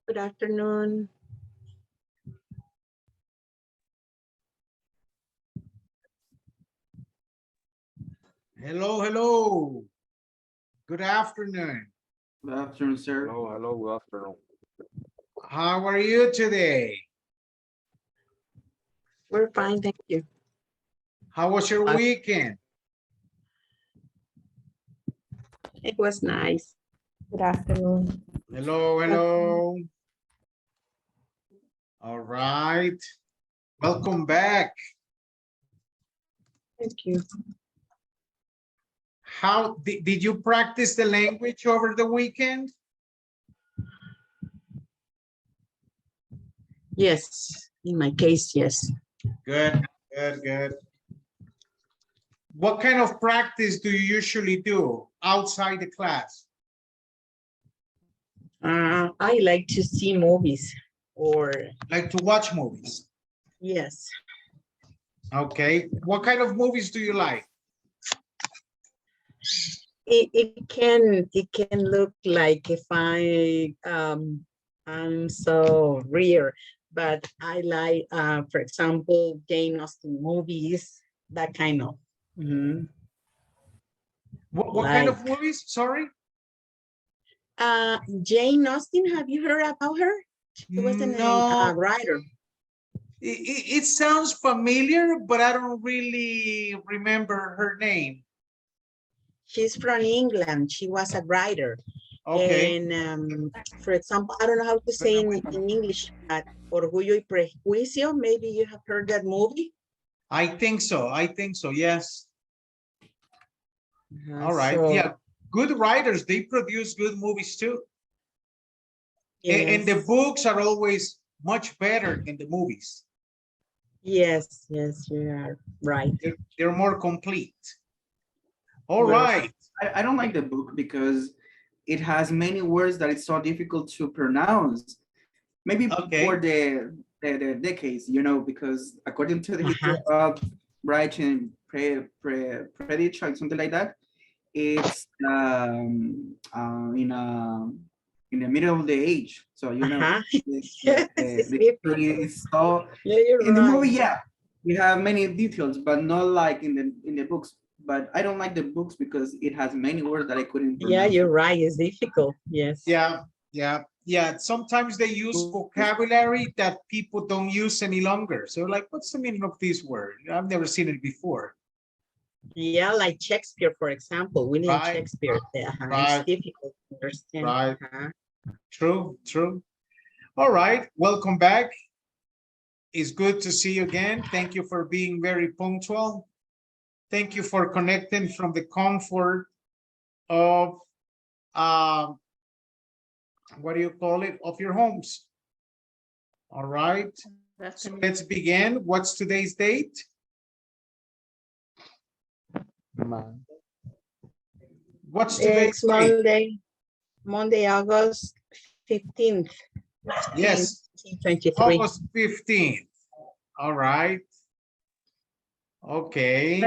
Good afternoon. Hello, hello. Good afternoon. Good afternoon, sir. Hello, hello, good afternoon. How are you today? We're fine, thank you. How was your weekend? It was nice. Good afternoon. Hello, hello. All right. Welcome back. Thank you. How did you practice the language over the weekend? Yes, in my case, yes. Good, good, good. What kind of practice do you usually do outside the class? I like to see movies or Like to watch movies? yes. Okay. What kind of movies do you like? It can look like if I'm so rare, but I like for example Jane Austen movies, that kind of. What kind of movies? Sorry? Jane Austen, have you heard about her? She was a writer. It sounds familiar, but I don't really remember her name. She's from England. She was a writer. Okay. And for example, I don't know how to say in English, but Orgullo y Prejuicio, maybe you have heard that movie? I think so. I think so. Yes. All right. So, yeah. Good writers, they produce good movies too. yes. And the books are always much better than the movies. Yes, yes, you are right. They're more complete. All Yes. right. I don't like the book because it has many words that it's so difficult to pronounce. Maybe for the decades, you know, because according to the history of writing Predich or something like that, it's in the middle of the age. So you know, the history is so in the movie, yeah, we have many details, but not like in the books. But I don't like the books because it has many words that I couldn't pronounce. Yeah, you're right. It's difficult. Yes. Yeah, yeah, yeah. Sometimes they use vocabulary that people don't use any longer. So like, what's the meaning of this word? I've never seen it before. Yeah, like Shakespeare, for example. William Shakespeare. It's difficult to understand. Right. True, true. All right, welcome back. It's good to see you again. Thank you for being very punctual. Thank you for connecting from the comfort of, what do you call it, of your homes. All right, so let's begin. What's today's date? What's today's date? Monday, August 15th. Yes, 2023. August 15th. All right. Okay.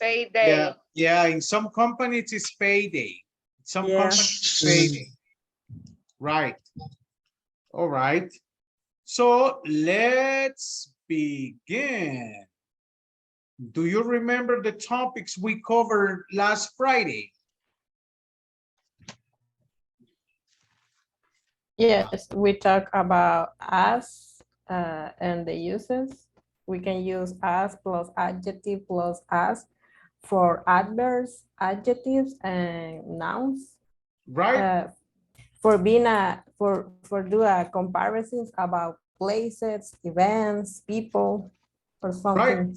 Payday. Yeah, yeah. In some companies, it's payday. Some companies, it's payday. Right. All right. So let's begin. Do you remember the topics we covered last Friday? Yes, we talk about as and the uses. We can use as plus adjective plus as for adverbs, adjectives, and nouns. Right. For do a comparisons about places, events, people, or something.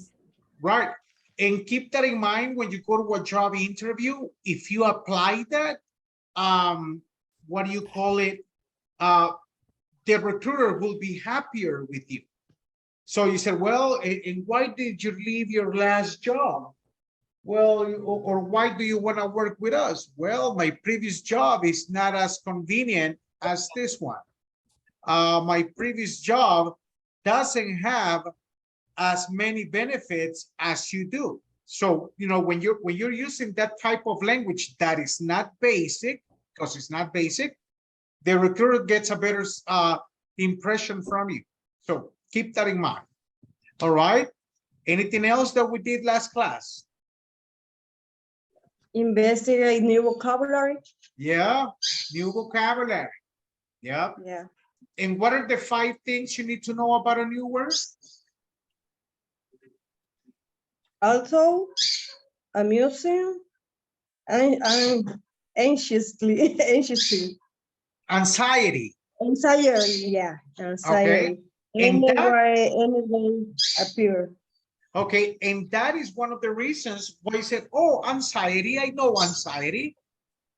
Right. And keep that in mind when you go to a job interview. If you apply that, what do you call it? The recruiter will be happier with you. So you said, well, and why did you leave your last job? Well, or why do you want to work with us? Well, my previous job is not as convenient as this one. My previous job doesn't have as many benefits as you do. So, you know, when you're using that type of language that is not basic, because it's not basic, the recruiter gets a better impression from you. So keep that in mind. All right. Anything else that we did last class? Investigate new vocabulary. Yeah, new vocabulary. Yeah. Yeah. And what are the 5 things you need to know about a new word? Also, amusing and anxiously, anxiously. Anxiety. Anxiety, yeah. Anxiety. And that- Anyway appear. Okay, and that is one of the reasons why I said, oh, anxiety, I know anxiety.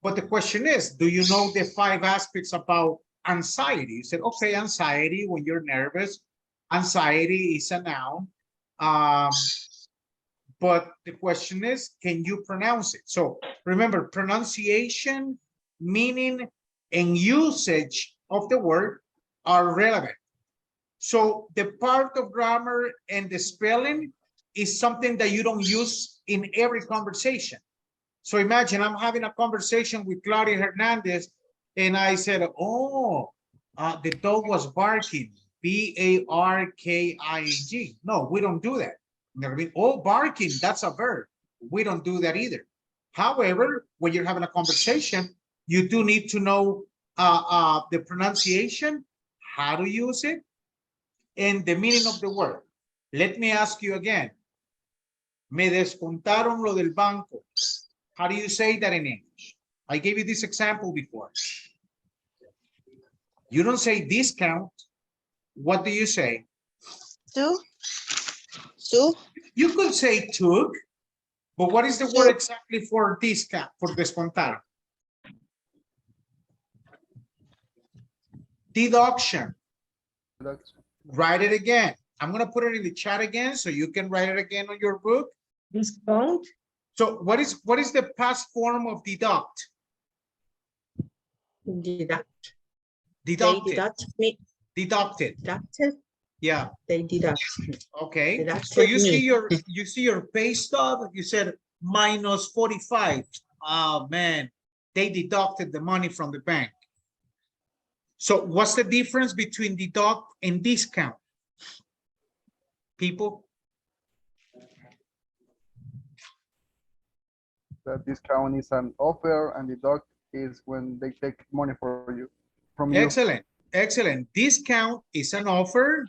But the question is, do you know the 5 aspects about anxiety? You said, okay, anxiety, when you're nervous, anxiety is a noun. But the question is, can you pronounce it? So remember, pronunciation, meaning, and usage of the word are relevant. So the part of grammar and the spelling is something that you don't use in every conversation. So imagine I'm having a conversation with Claudia Hernandez and I said, oh, the dog was barking, B-A-R-K-I-N-G. No, we don't do that. Oh, barking, that's a verb. We don't do that either. However, when you're having a conversation, you do need to know the pronunciation, how to use it, and the meaning of the word. Let me ask you again. Me descontaron lo del banco. How do you say that in English? I gave you this example before. You don't say discount. What do you say? Two. You could say took, but what is the word exactly for discount, for descontar? Deduction. Write it again. I'm going to put it in the chat again so you can write it again on your book. Discount. So what is the past form of deduct? Deduct. They Deducted. deduct me. Deducted. Deducted. Yeah. They deduct. Okay. Deducted So you see me. your pay stub. You said minus 45. Oh man, they deducted the money from the bank. So what's the difference between deduct and discount? People? The discount is an offer and deduct is when they take money from you. Excellent. Excellent. Discount is an offer.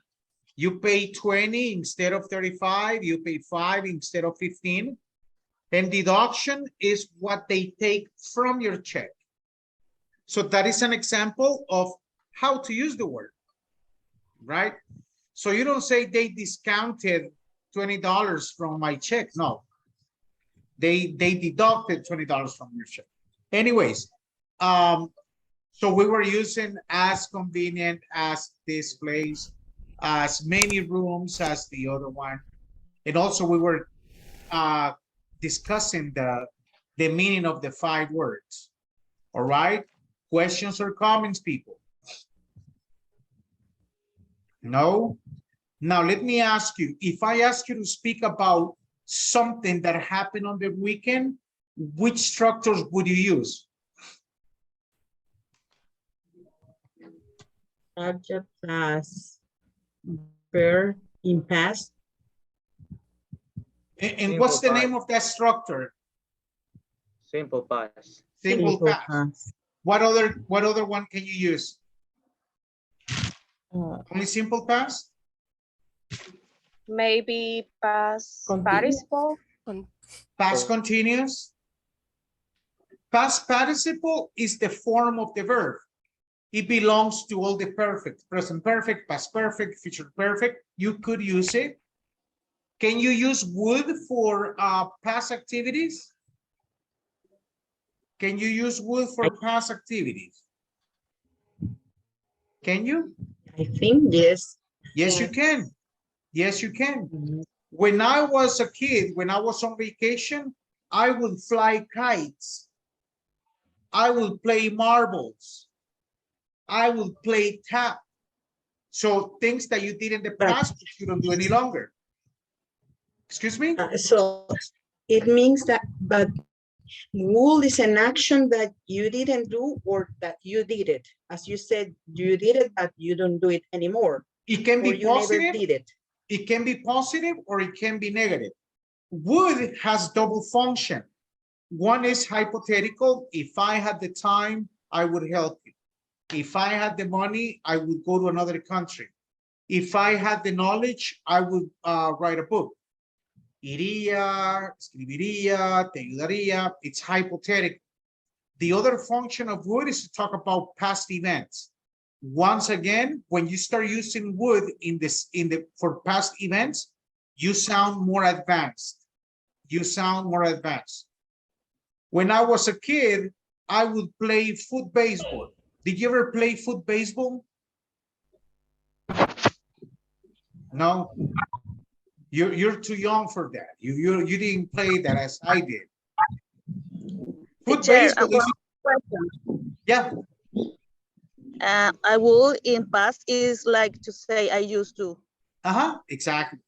You pay 20 instead of 35. You pay 5 instead of 15. And deduction is what they take from your check. So that is an example of how to use the word, right? So you don't say they discounted $20 from my check. No, they deducted $20 from your check. Anyways, so we were using as convenient as this place, as many rooms as the other one. And also we were discussing the meaning of the 5 words. All right. Questions or comments, people? No? Now, let me ask you, if I ask you to speak about something that happened on the weekend, which structures would you use? Subject plus verb in past. And what's the name of that structure? Simple past. Simple past. What other one can you use? Only simple past? Maybe past Continuous. participle. Past continuous? Past participle is the form of the verb. It belongs to all the perfect, present perfect, past perfect, future perfect. You could use it. Can you use would for past activities? Can you use would for past activities? Can you? I think yes. Yes, you can. Yes, you can. When I was a kid, when I was on vacation, I would fly kites. I would play marbles. I would play tap. So things that you did in the past, you don't do any longer. Excuse me? So it means that, but Would is an action that you didn't do or that you did it. As you said, you did it, but you don't do it anymore. It can Or be you never positive, did it. it can be positive, or it can be negative. Would has double function. One is hypothetical. If I had the time, I would help you. If I had the money, I would go to another country. If I had the knowledge, I would write a book. Iría, escribiría, te ayudaría. It's hypothetical. The other function of would is to talk about past events. Once again, when you start using would for past events, you sound more advanced. You sound more advanced. When I was a kid, I would play foot baseball. Did you ever play foot baseball? No, you're too young for that. You didn't play that as I did. Foot baseball is, yeah. I will in past is like to say I used to. Exactly.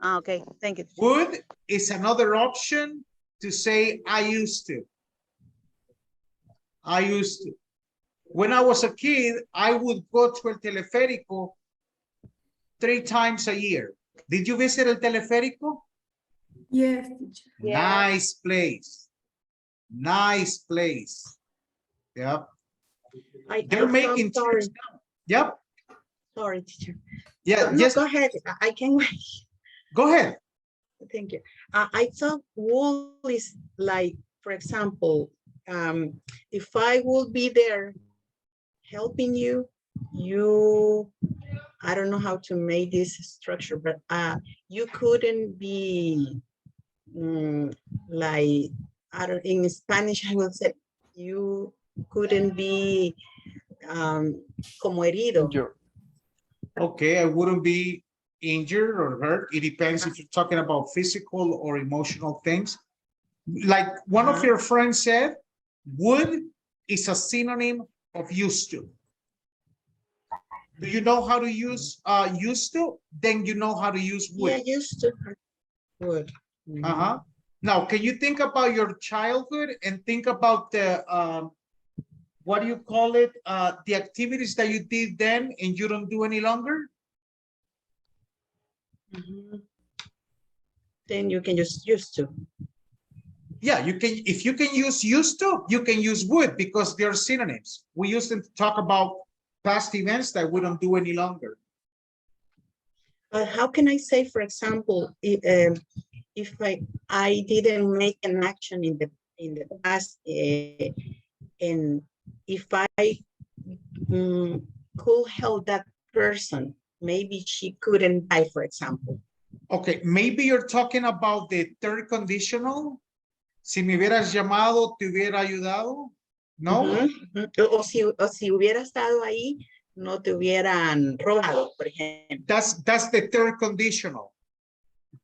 Okay, thank you. Would is another option to say I used to. I used to. When I was a kid, I would go to El Teleférico 3 times a year. Did you visit El Teleférico? Yes, teacher. Nice place. Nice place. Yep. They're making trips now. Yep. Sorry, teacher. Yeah. No, Yes. go ahead. I can wait. Go ahead. Thank you. I thought wool is like, for example, if I will be there helping you, I don't know how to make this structure, but you couldn't be like, in Spanish, I will say, you couldn't be como herido. Okay, I wouldn't be injured or hurt. It depends if you're talking about physical or emotional things. Like one of your friends said, would is a synonym of used to. Do you know how to use used to? Then you know how to use would. Yeah, used to. Would. Now, can you think about your childhood and think about the what do you call it? The activities that you did then and you don't do any longer? Then you can just used to. Yeah, you can. If you can use used to, you can use would because they're synonyms. We use them to talk about past events that we don't do any longer. How can I say, for example, if I didn't make an action in the past, and if I could help that person, maybe she couldn't die, for example. Okay, maybe you're talking about the third conditional. Si me hubieras llamado, te hubiera ayudado. No. O si hubiera estado ahí, no te hubieran robado, por ejemplo. That's the third conditional.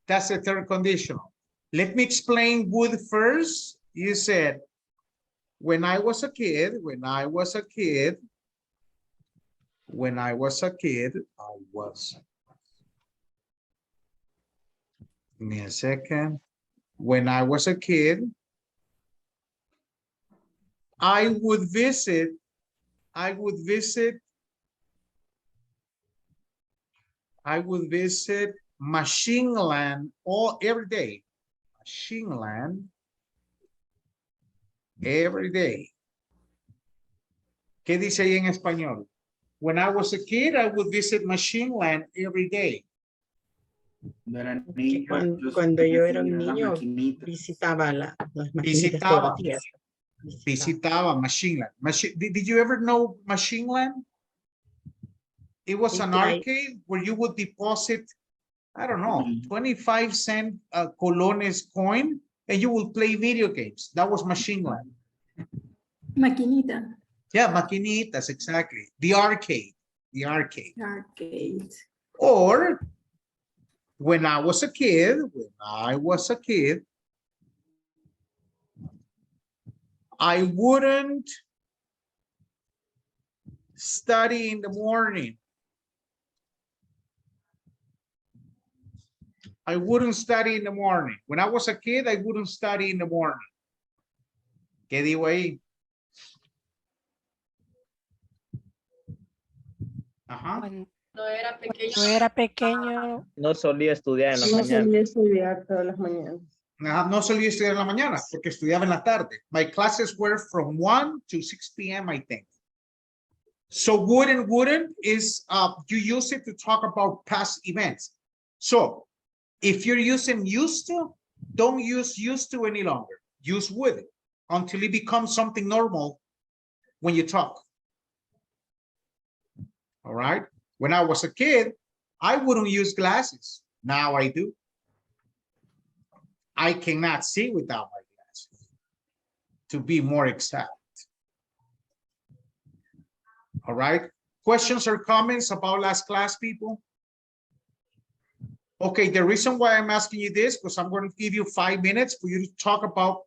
That's the third conditional. Let me explain would first. You said, when I was a kid, I was. Give me a second. When I was a kid, I would visit Machine Land every day. Machine Land every day. ¿Qué dice ahí en español? When I was a kid, I would visit Machine Land every day. Cuando yo era un niño, visitaba las maquinitas todos los días. Visitaba Machine Land. Did you ever know Machine Land? It was an arcade where you would deposit, I don't know, 25-cent colones coin, and you will play video games. That was Machine Land. Maquinita. Yeah, maquinitas, exactly. The arcade. Arcade. Or when I was a kid, I wouldn't study in the morning. I wouldn't study in the morning. When I was a kid, I wouldn't study in the morning. ¿Qué digo ahí? Ajá. Cuando era pequeño, No solía estudiar en la No mañana. solía estudiar todas las mañanas. No solía estudiar en la mañana porque estudiaba en la tarde. My classes were from 1 to 6 p.m. I think. So would and wouldn't is you use it to talk about past events. So if you're using used to, don't use used to any longer. Use would until it becomes something normal when you talk. All right. When I was a kid, I wouldn't use glasses. Now I do. I cannot see without my glasses, to be more exact. All right. Questions or comments about last class, people? Okay, the reason why I'm asking you this, because I'm going to give you 5 minutes for you to talk about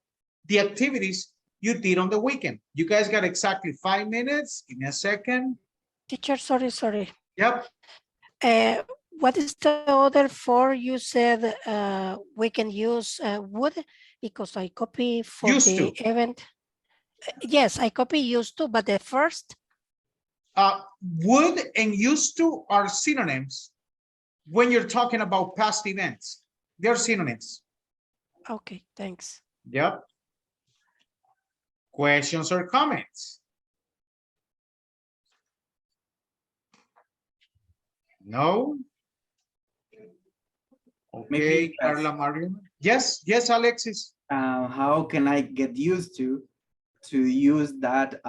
the activities you did on the weekend. You guys got exactly 5 minutes. Give me a second. teacher, sorry. Yep. What is the other for? You said we can use would because I copy for Used the to. event. Yes, I copy used to, but the first. Would and used to are synonyms when you're talking about past events. They're synonyms. Okay, thanks. Yep. Questions or comments? No? Okay, Maybe, Carla Mario. Yes, yes, Alexis. How can I get used to use that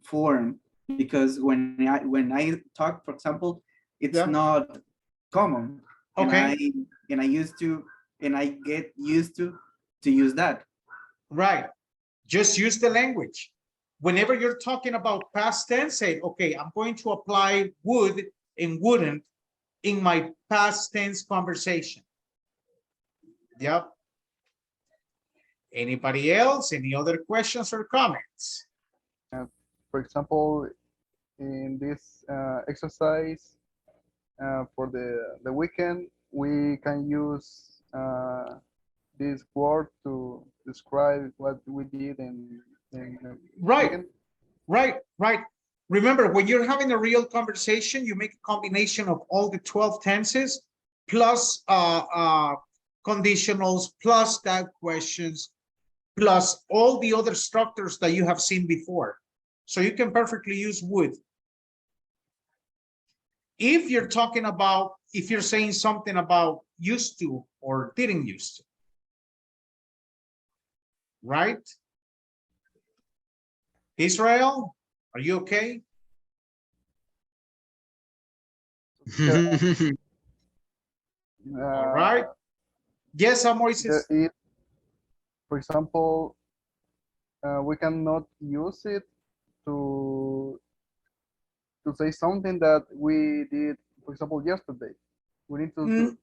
form? Because when I talk, for example, it's Yeah. not common. Okay. And I get used to use that. Right. Just use the language. Whenever you're talking about past tense, say, okay, I'm going to apply would and wouldn't in my past tense conversation. Yep. Anybody else? Any other questions or comments? For example, in this exercise for the weekend, we can use this word to describe what we did in Right, weekend. right. Remember, when you're having a real conversation, you make a combination of all the 12 tenses plus conditionals, plus that questions, plus all the other structures that you have seen before. So you can perfectly use would. If you're talking about, if you're saying something about used to or didn't used to, right? Israel, are you okay? All right. Yes, Moises. For example, we cannot use it to say something that we did, for example, yesterday. We need to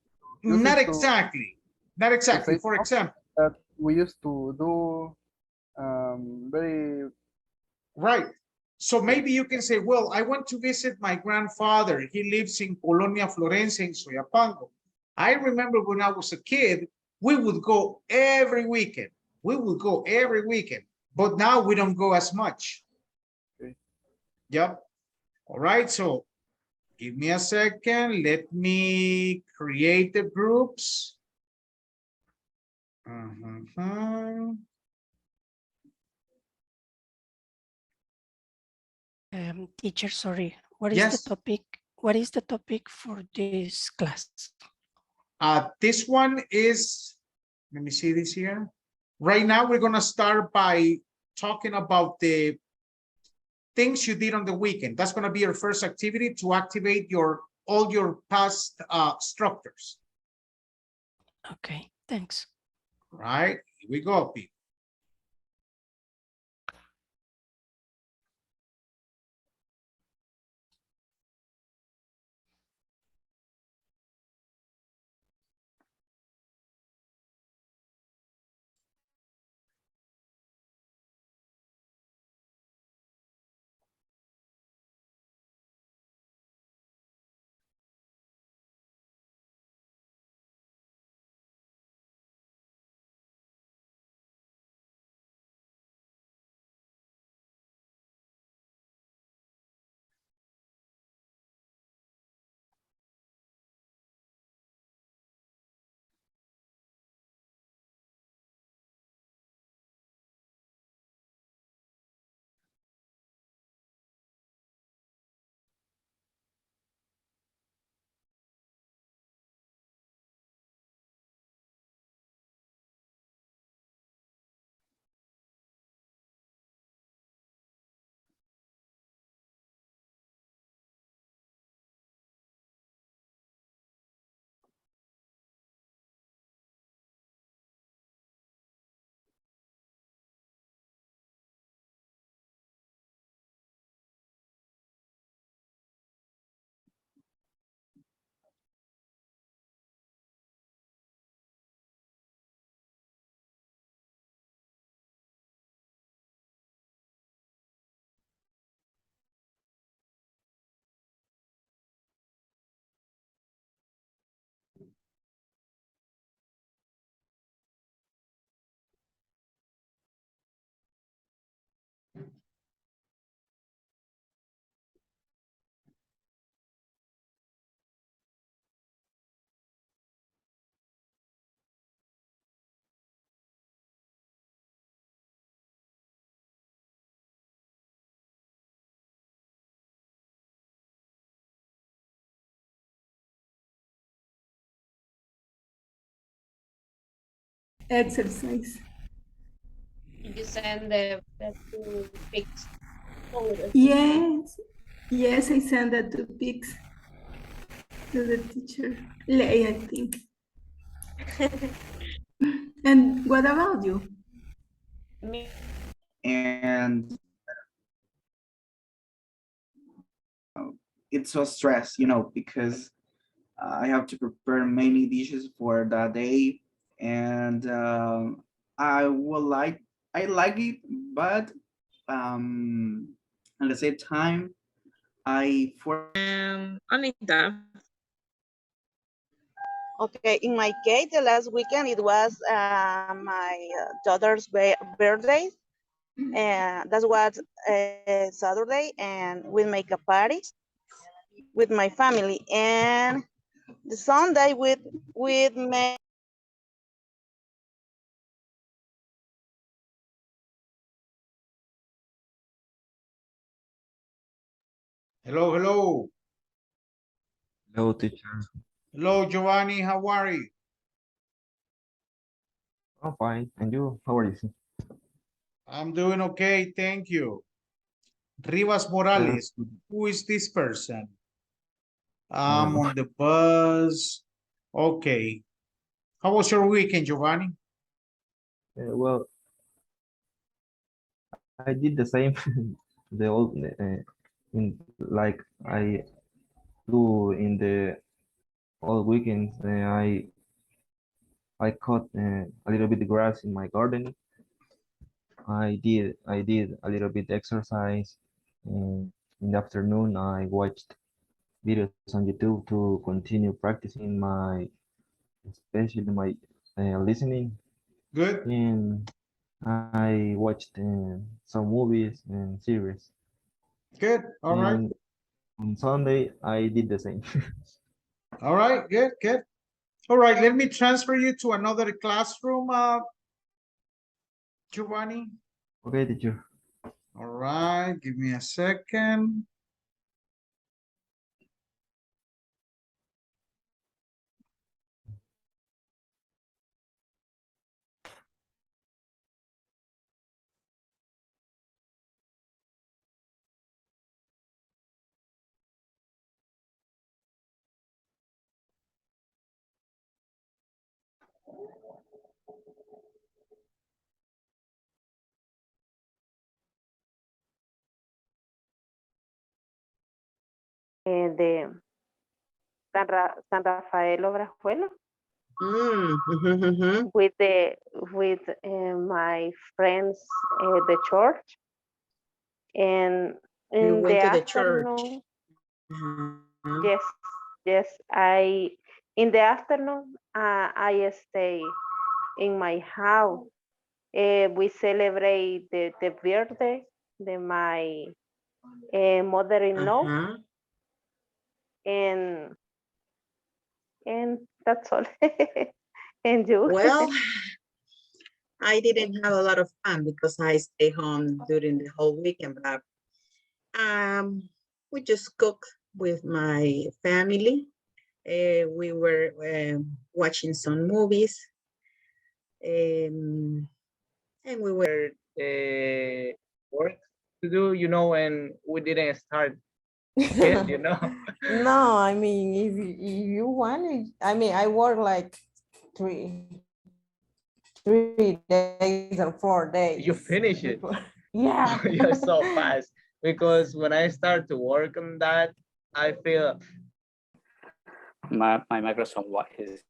not exactly. Not exactly. For example, that we used to do very right. So maybe you can say, well, I went to visit my grandfather. He lives in Colonia Florencia in Soyapango. I remember when I was a kid, we would go every weekend. We would go every weekend, but now we don't go as much. Okay. Yep. All right. So give me a second. Let me create the groups. Teacher, sorry. What is Yes. the topic? What is the topic for this class? This one is, let me see this here. Right now, we're going to start by talking about the things you did on the weekend. That's going to be your first activity to activate all your past structures. Okay, thanks. Right, here we go, people. exercise. You send the two pics. Yes, yes, I send that to pics to the teacher, Lei, I think. And what about you? And it's so stress, you know, because I have to prepare many dishes for that day, and I like it, but at the same time, I for Anita. Okay, in my case, the last weekend it was my daughter's birthday, and that was Saturday, and we make a party with my family, and the Sunday with me. Hello, hello. Hello, teacher. Hello, Giovanni, how are you? I'm fine. And you? How are you? I'm doing okay, thank you. Rivas Morales, who is this person? I'm on the bus. Okay. How was your weekend, Giovanni? Well, I did the same. The old in like I do in the all weekends. I cut a little bit of grass in my garden. I did a little bit exercise. In the afternoon, I watched videos on YouTube to continue practicing especially my listening. Good. And I watched some movies and series. Good. All right. And on Sunday, I did the same. All right. Good. Good. All right. Let me transfer you to another classroom, Giovanni. Okay, teacher. All right. Give me a second. De San Rafael Obrajuelo. With my friends at the church, and You in the went to the church. afternoon, yes, I in the afternoon I stay in my house. We celebrate the birthday of my mother-in-law, and that's all. And you? Well, I didn't have a lot of fun because I stay home during the whole weekend, but we just cook with my family. We were watching some movies, and we were Work to do, you know, and we didn't start yet, you know. No, I mean, if you want it, I mean, I work like 3 days or 4 days. You finish it. Yeah. You're so fast. Because when I start to work on that, I feel my Microsoft is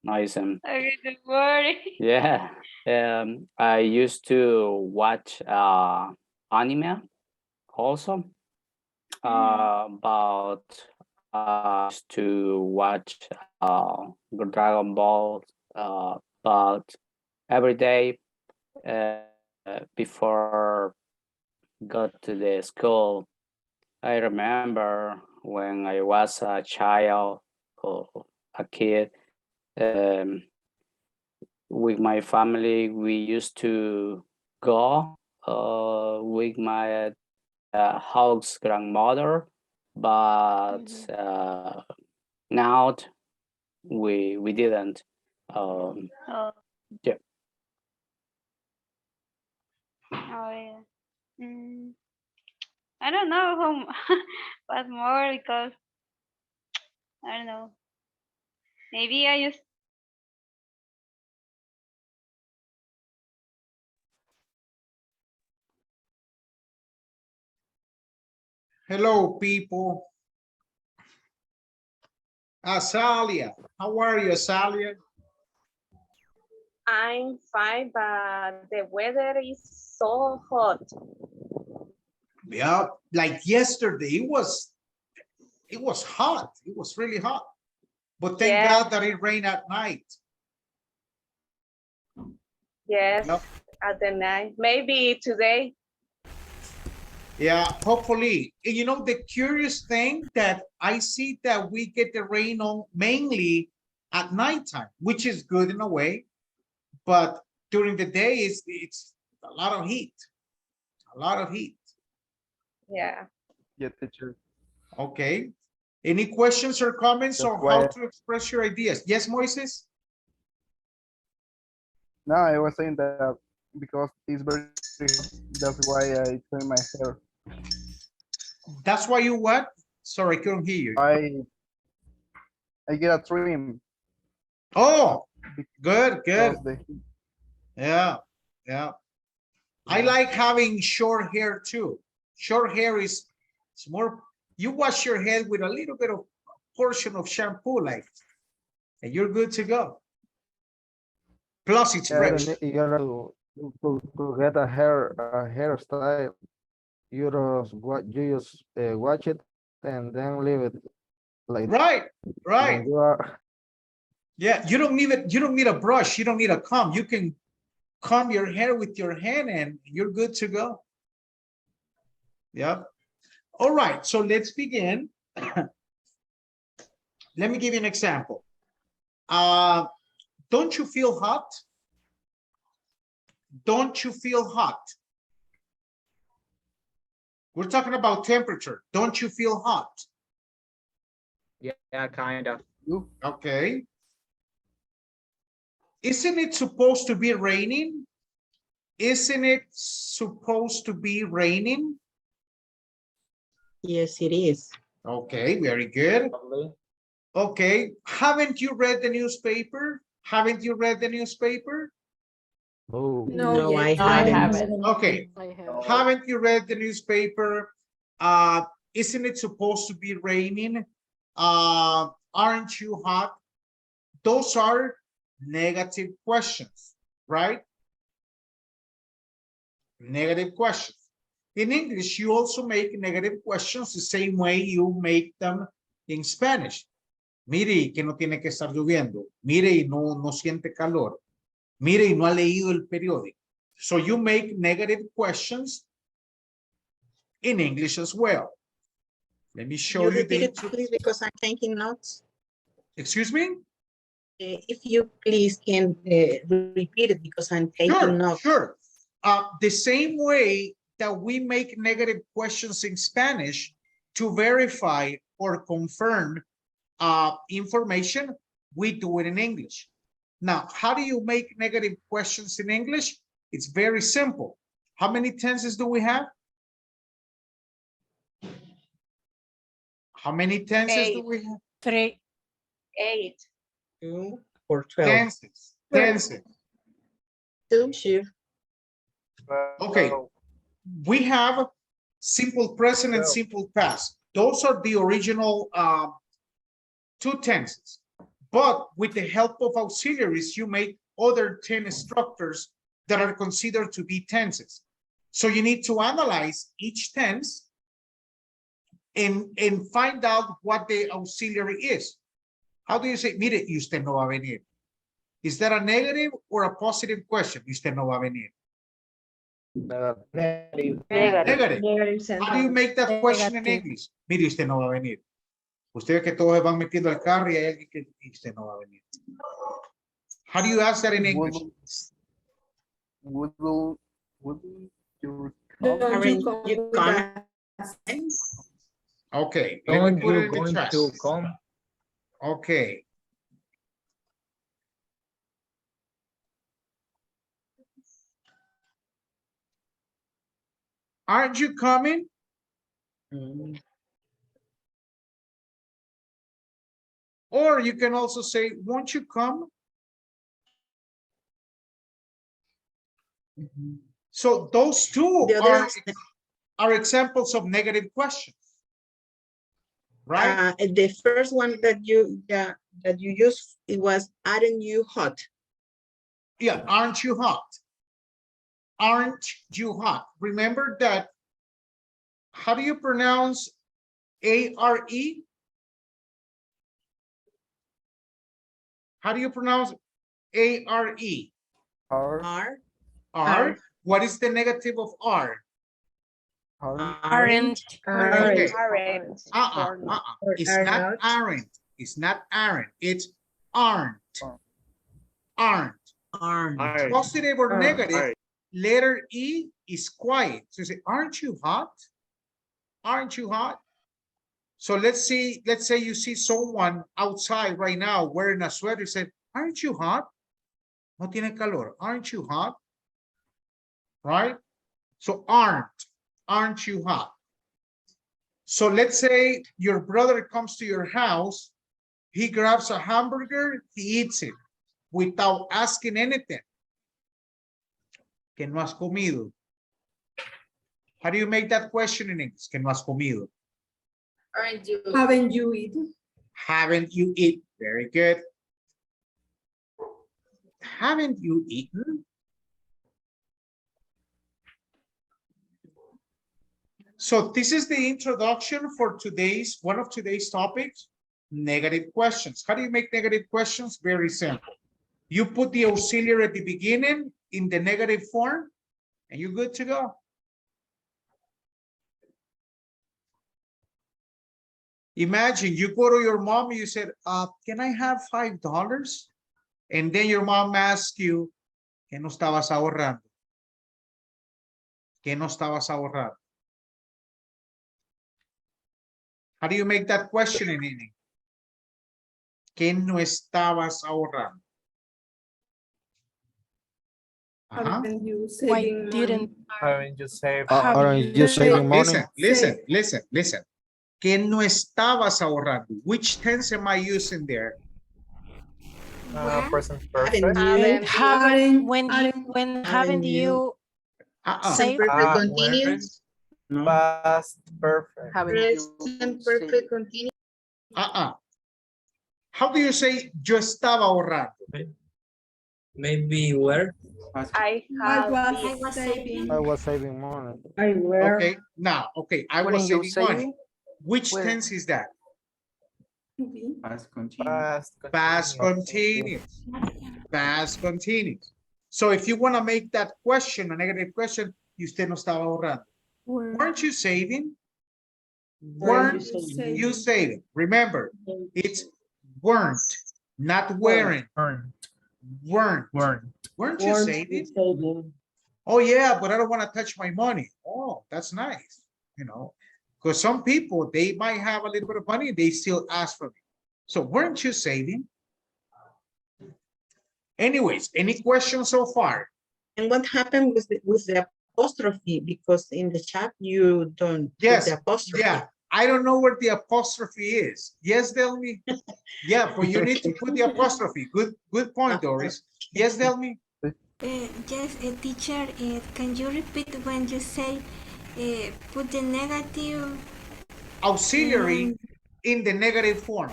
noise and Okay, don't worry. yeah. I used to watch anime also. But I used to watch Dragon Ball, but every day before go to the school. I remember when I was a child or a kid, um, with my family, we used to go with my house grandmother, but now we didn't. Oh. Yeah. Oh yeah. I don't know how what more because I don't know. Maybe I just Hello, people. Azalia, how are you, Azalia? I'm fine, but the weather is so hot. Yeah, like yesterday, it was hot. It was really hot. But thank Yes. God that it rained at night. Yes, Yep. at the night. Maybe today. Yeah, hopefully. And you know, the curious thing that I see that we get the rain on mainly at nighttime, which is good in a way, but during the day it's a lot of heat, a lot of heat. Yeah. Yeah, teacher. Okay. Any questions or comments That's on why how to express your ideas? Yes, Moises? no, I was saying that because it's very that's why I trim my hair. That's why you what? Sorry, I couldn't hear you. I get a trim. Oh, good, good. Because the Yeah, yeah. I like having short hair too. Short hair is it's more, you wash your head with a little bit of portion of shampoo, like, and you're good to go. Plus it's rich. You gotta to get a hairstyle. You just watch it and then leave it like Right, right. when you are. Yeah, you don't need a brush, you don't need a comb. You can comb your hair with your hand and you're good to go. Yeah. All right, so let's begin. Let me give you an example. Don't you feel hot? Don't you feel hot? We're talking about temperature. Don't you feel hot? Yeah, kind of. Okay. Isn't it supposed to be raining? Isn't it supposed to be raining? Yes, it is. Okay, very good. Okay, haven't you read the newspaper? Haven't you read the newspaper? Oh. No, I No, I haven't. haven't. Okay, haven't you read the newspaper? Isn't it supposed to be raining? Aren't you hot? Those are negative questions, right? Negative questions. In English, you also make negative questions the same way you make them in Spanish. Mire que no tiene que estar lloviendo. Mire y no siente calor. Mire y no ha leído el periódico. So you make negative questions in English as well. Let me show you repeat the. it, please, because I'm taking notes. Excuse me? If you please can repeat it because I'm taking notes. Sure. The same way that we make negative questions in Spanish to verify or confirm information, we do it in English. Now, how do you make negative questions in English? It's very simple. How many tenses do we have? How many tenses do we have? 3. 8. 2 or 12. Tenses. 2, sure. Okay. We have simple present and simple past. Those are the original 2 tenses. But with the help of auxiliaries, you make other 10 structures that are considered to be tenses. So you need to analyze each tense and find out what the auxiliary is. How do you say, mire, y usted no va a venir? Is that a negative or a positive question? Y usted no va a venir. Negative. Negative. How do you make that question in English? Mire, usted no va a venir. Ustedes que todos van metiendo al carro y hay alguien que y usted no va a venir. How do you ask that in English? Would you Aren't you coming? Okay. Don't you going to come? Okay. Aren't you coming? Or you can also say, won't you come? So those two The other are examples of negative questions, right? The first one that you used, it was, aren't you hot? Yeah, aren't you hot? Aren't you hot? Remember that. How do you pronounce A-R-E? How do you pronounce A-R-E? R. R. What is the negative of R? Aren't. Okay. Aren't. It's not aren't. It's not aren't. It's aren't. Aren't. Positive or negative, letter E is quiet. So you say, aren't you hot? Aren't you hot? So let's say you see someone outside right now wearing a sweater. You say, aren't you hot? No tiene calor. Aren't you hot? Right? So aren't you hot? So let's say your brother comes to your house. He grabs a hamburger, he eats it without asking anything. Que no has comido. How do you make that question in English? Que no has comido. Haven't you eaten? Haven't you eaten? Very good. Haven't you eaten? So this is the introduction for one of today's topics, negative questions. How do you make negative questions? Very simple. You put the auxiliary at the beginning in the negative form, and you're good to go. Imagine you go to your mom and you said, can I have $5? And then your mom asks you, ¿qué no estabas ahorrando? ¿Qué no estabas ahorrando? How do you make that question in English? ¿Qué no estabas ahorrando? Haven't you Why saving didn't Haven't you saved Aren't you saving money? Listen. ¿Qué no estabas ahorrando? Which tense am I using there? present perfect? when haven't you saved? Perfect continuous. No. Past perfect. Present perfect continuous. How do you say yo estaba ahorrando? Maybe where? I was saving money. Okay, now, I was saving money. Which Where? tense is that? Past continuous. Past continuous. Past continuous. So if you want to make that question a negative question, you usted no estaba ahorrando. Weren't you saving? Weren't you saving? Remember, it's weren't, not weren't. Weren't you saving? Oh yeah, but I don't want to touch my money. Oh, that's nice. You know, because some people, they might have a little bit of money, they still ask for me. So weren't you saving? Anyways, any questions so far? And what happened with the apostrophe? Because in the chat you don't Yes, put the apostrophe. yeah. I don't know where the apostrophe is. Yes, Delmi? Yeah, but you need to put the apostrophe. Good point, Doris. Yes, Delmi? Yes, teacher, can you repeat when you say put the negative Auxiliary in the negative form.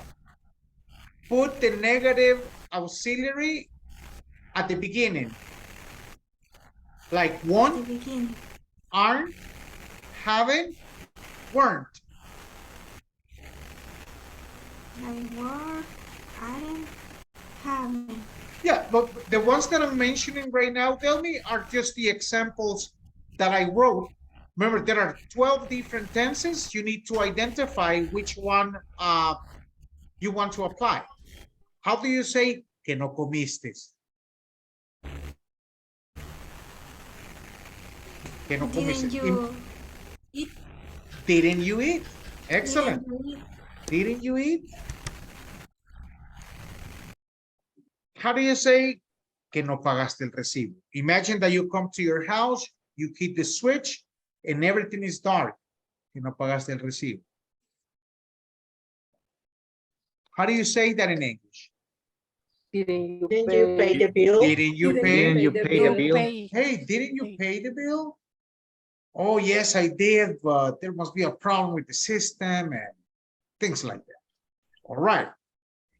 Put the negative auxiliary at the beginning. Like won't, aren't, haven't, weren't. Yeah, but the ones that I'm mentioning right now, tell me, are just the examples that I wrote. Remember, there are 12 different tenses. You need to identify which one you want to apply. How do you say que no comiste? Que no comiste. Didn't you eat? Didn't you eat? Excellent. Didn't you eat? How do you say que no pagaste el recibo? Imagine that you come to your house, you hit the switch, and everything is dark, que no pagaste el recibo. How do you say that in English? Didn't you pay the bill? Didn't you pay? Didn't you pay the bill? Hey, didn't you pay the bill? Oh, yes, I did, but there must be a problem with the system and things like that. All right.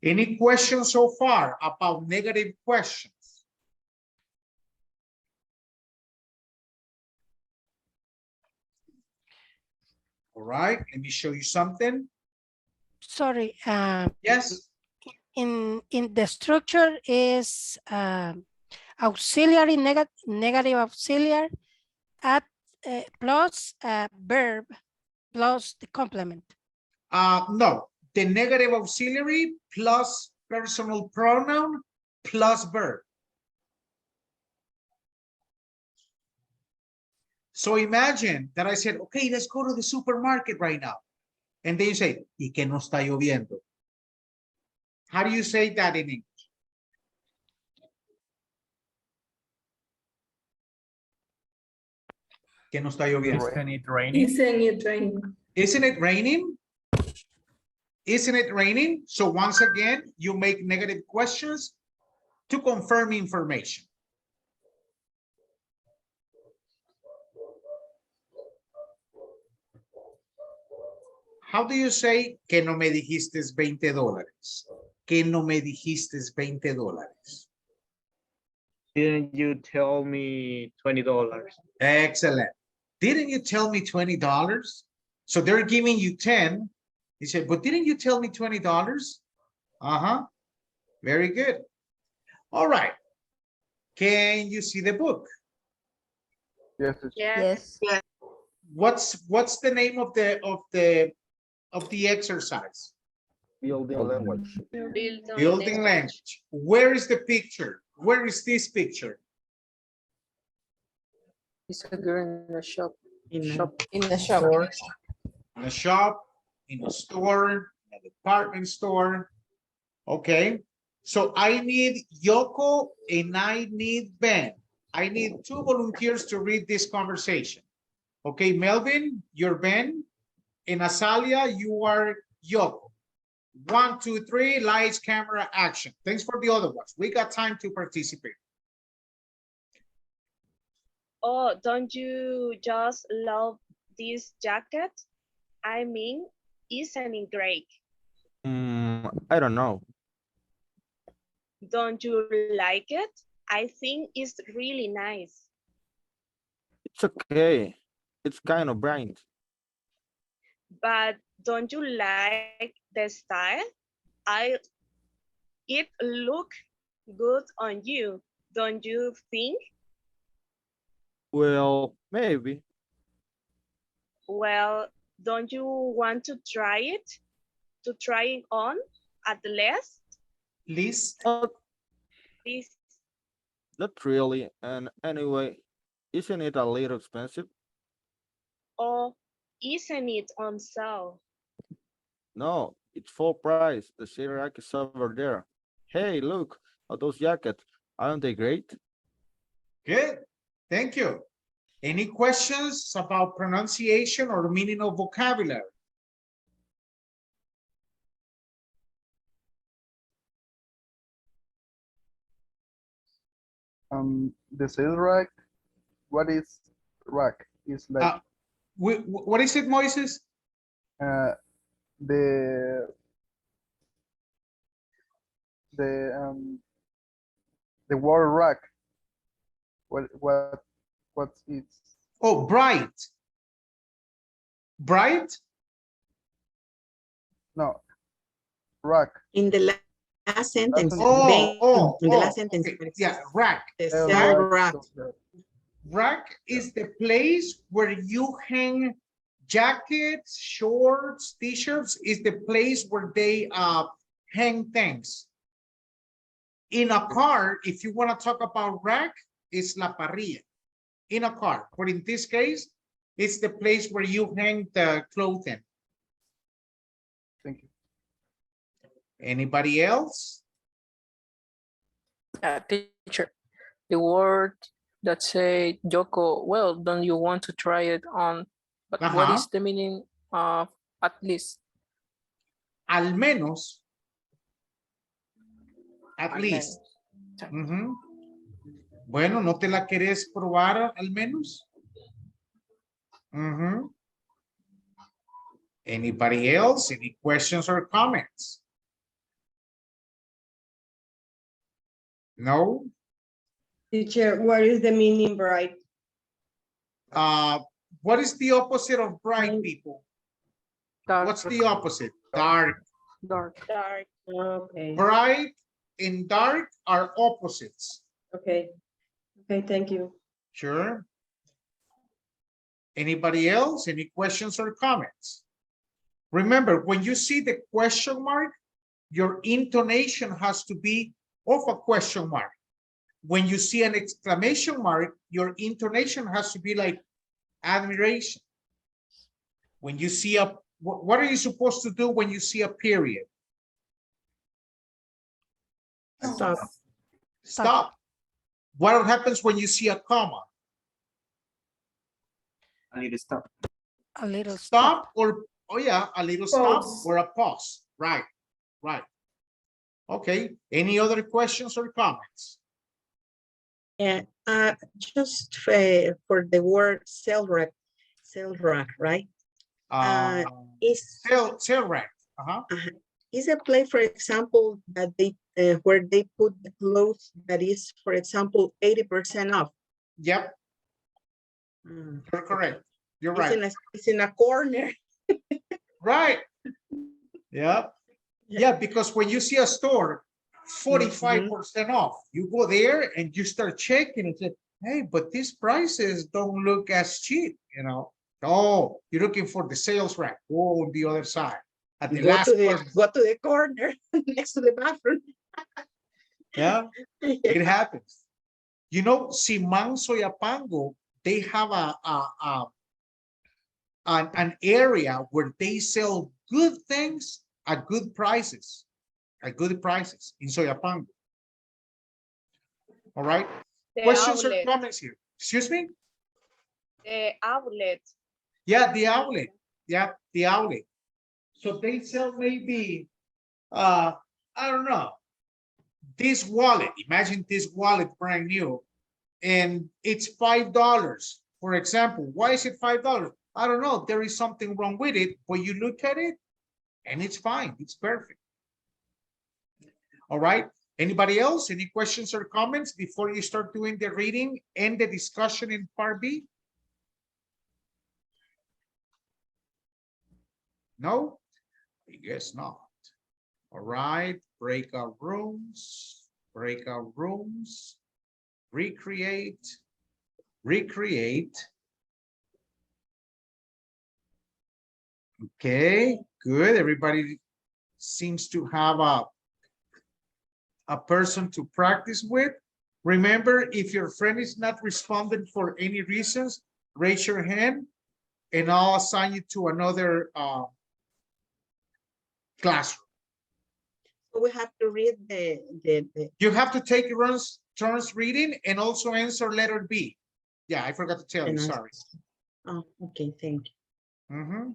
Any questions so far about negative questions? All right, let me show you something. Sorry. Yes. In the structure is auxiliary, negative auxiliary, at plus verb plus the complement. No, the negative auxiliary plus personal pronoun plus verb. So imagine that I said, okay, let's go to the supermarket right now. And then you say, y que no está lloviendo. How do you say that in English? Que no está lloviendo. Isn't it raining? Isn't it raining? Isn't it raining? Isn't it raining? So once again, you make negative questions to confirm information. How do you say que no me dijiste $20? Que no me dijiste $20? Didn't you tell me $20? Excellent. Didn't you tell me $20? So they're giving you 10. He said, but didn't you tell me $20? Uh-huh. Very good. All right. Can you see the book? Yes. Yes. What's the name of the exercise? Building language. Building language. Where is the picture? Where is this picture? It's a girl in a shop. In the shop. In a shop, in a store, in a department store. Okay. So I need Yoko and I need Ben. I need 2 volunteers to read this conversation. Okay, Melvin, you're Ben. And Azalia, you are Yoko. 1, 2, 3, lights, camera, action. Thanks for the other ones. We got time to participate. Oh, don't you just love this jacket? I mean, isn't it great? I don't know. Don't you like it? I think it's really nice. It's okay. It's kind of bright. But don't you like the style? It look good on you, don't you think? Well, maybe. Well, don't you want to try it? To try it on at the List? This. Not really. And anyway, isn't it a little expensive? Or isn't it on sale? No, it's full price. The city rack is over there. Hey, look at those jackets. Aren't they great? Good. Thank you. Any questions about pronunciation or meaning of vocabulary? The sales rack. What is rack? It's like what is it, Moises? The word rack. What's it? Oh, bright. Bright? No. Rack. In the last sentence. Oh, in the last sentence. Okay. Yeah, rack. The cell rack. Rack is the place where you hang jackets, shorts, t-shirts, is the place where they hang things. In a car, if you want to talk about rack, it's la parrilla. In a car, but in this case, it's the place where you hang the clothing. Thank you. Anybody else? Teacher, the word that say, Joko, well, don't you want to try it on? But what is the meaning of at least? Al menos. At Al least. menos. Ujú. Bueno, ¿no te la querés probar al menos? Ujú. Anybody else? Any questions or comments? No? Teacher, what is the meaning bright? What is the opposite of bright, people? Dark. What's the opposite? Dark. Dark. Dark. Okay. Bright and dark are opposites. Okay. Okay, thank you. Sure. Anybody else? Any questions or comments? Remember, when you see the question mark, your intonation has to be of a question mark. When you see an exclamation mark, your intonation has to be like admiration. When you see a, what are you supposed to do when you see a period? Stop. Stop. What happens when you see a comma? I need to stop. A little Stop or, oh yeah, a little stop Pause. or a pause. Right, right. Okay, any other questions or comments? Yeah, just for the word sell rack, right? Is Sale rack. is a place, for example, that they where they put the clothes that is, for example, 80% off. Yep. You're correct. You're right. It's in a corner. Right. Yeah. Yeah, because when you see a store 45% off, you go there and you start checking and say, hey, but these prices don't look as cheap, you know. Oh, you're looking for the sales rack. Go on the other side. At the Go last to the corner next to the bathroom. Yeah, it happens. You know, Simán Soyapango, they have an area where they sell good things at good prices. At good prices in Soyapango. All right. The Questions or outlet. comments here? Excuse me? The outlet. Yeah, the outlet. Yeah, the outlet. So they sell maybe, I don't know, this wallet. Imagine this wallet brand new, and it's $5. For example, why is it $5? I don't know. There is something wrong with it, but you look at it, and it's fine. It's perfect. All right. Anybody else? Any questions or comments before you start doing the reading and the discussion in part B? No? I guess not. All right. Breakout rooms. Breakout rooms. Recreate. Recreate. Okay, good. Everybody seems to have a person to practice with. Remember, if your friend is not responding for any reasons, raise your hand and I'll assign you to another classroom. So we have to read the You have to take turns reading and also answer letter B. Yeah, I forgot to tell you, sorry. Oh, okay, thank you. Mm-hmm.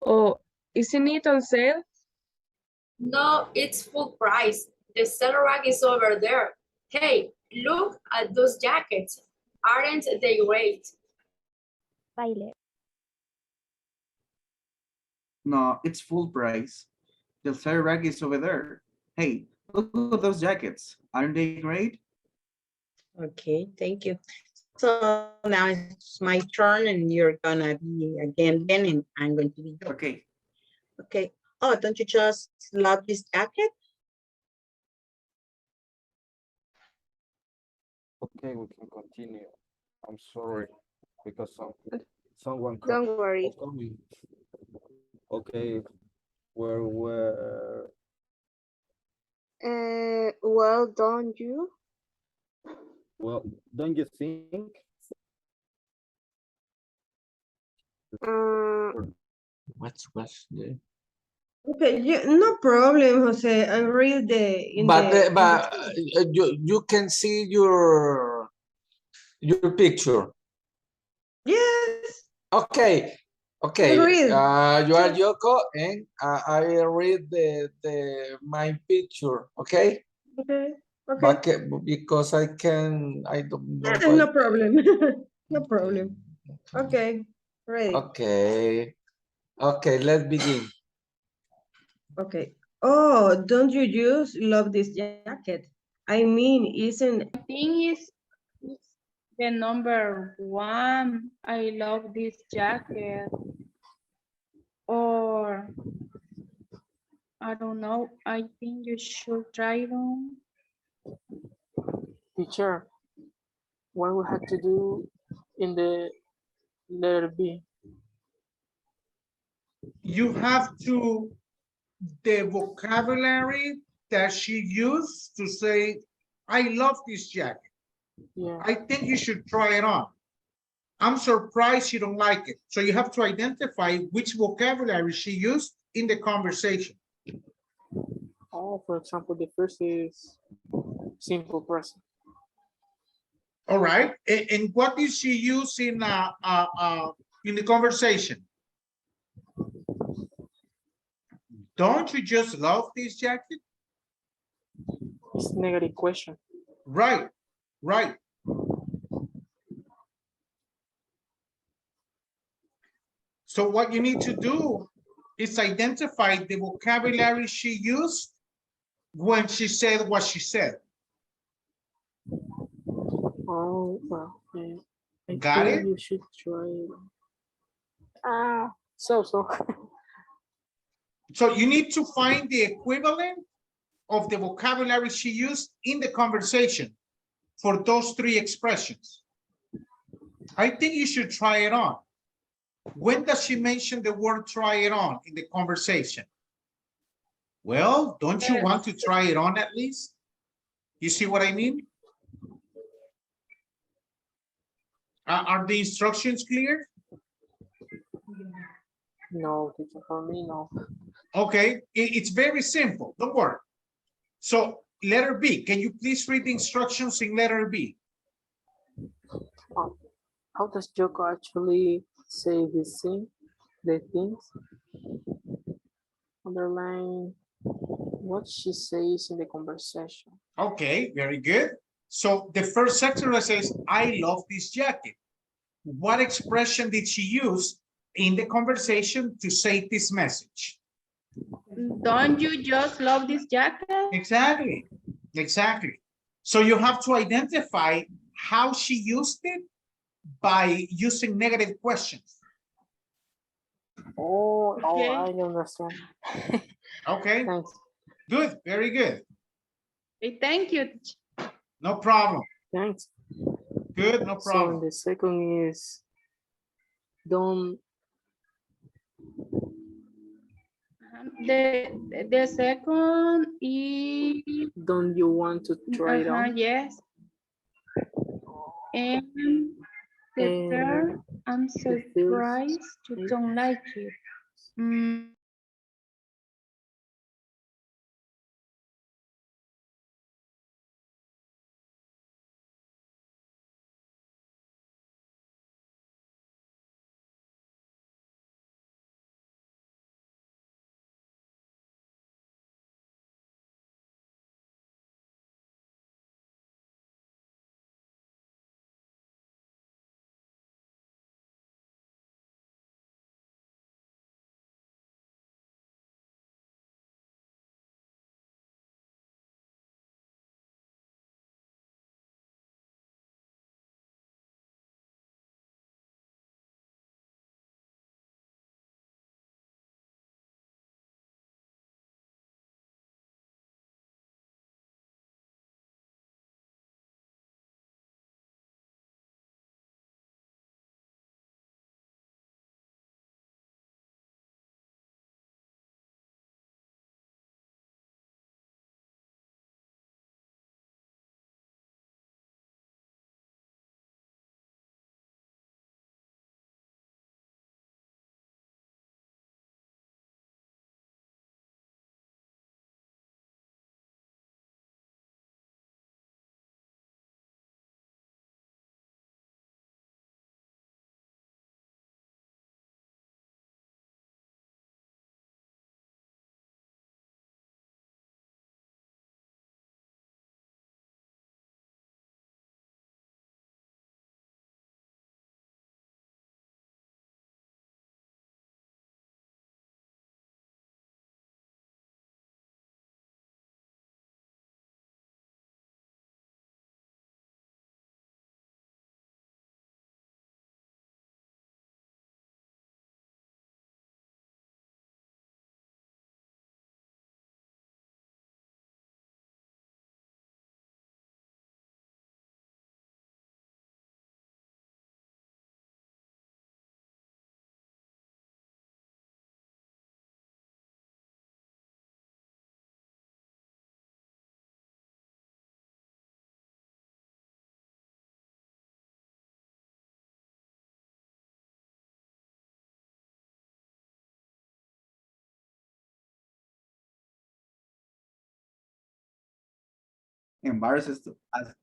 Oh, isn't it on sale? No, it's full price. The seller rack is over there. Hey, look at those jackets. Aren't they great? Baile. No, it's full price. The third rack is over there. Hey, look at those jackets. Aren't they great? Okay, thank you. So now it's my turn and you're gonna be again Ben and I'm going to be you. Okay. Okay. Oh, don't you just love this jacket? Okay, we can continue. I'm sorry because someone Don't worry. called me. Okay, where Well, don't you? well, don't you think? What's the? Okay, no problem, Jose. I read You can see your picture. Yes. Okay. Okay. I read. You are Yoko and I read the my picture. Okay. Okay. Okay. But because I don't know. No problem. No problem. Okay. Ready. Okay. Okay, let's begin. Okay. Oh, don't you just love this jacket? I mean, isn't I think it's the number one. I love this jacket. Or I don't know. I think you should try it on. Teacher, what we have to do in the letter B? You have to, the vocabulary that she used to say, I love this jacket. Yeah. I think you should try it on. I'm surprised you don't like it. So you have to identify which vocabulary she used in the conversation. Oh, for example, the first is simple present. All right. And what did she use in the conversation? Don't you just love this jacket? It's negative question. Right, right. So what you need to do is identify the vocabulary she used when she said what she said. Oh, well, I Got think it? you should try it. So. So you need to find the equivalent of the vocabulary she used in the conversation for those three expressions. I think you should try it on. When does she mention the word try it on in the conversation? Well, don't you want to try it on at least? You see what I mean? Are the instructions clear? No, teacher, for me, no. Okay, it's very simple. Don't worry. So letter B, can you please read the instructions in letter B? How does Joko actually say this thing? The things? Underline what she says in the conversation. Okay, very good. So the first sentence says, I love this jacket. What expression did she use in the conversation to say this message? Don't you just love this jacket? Exactly, exactly. So you have to identify how she used it by using negative questions. Oh, okay. I understand. Okay, thanks. Good, very good. Hey, thank you. No problem. Thanks. Good, no problem. So the second is don't. The second is. Don't you want to try it on? Yes. And the third, I'm surprised you don't like it. embarrassed to ask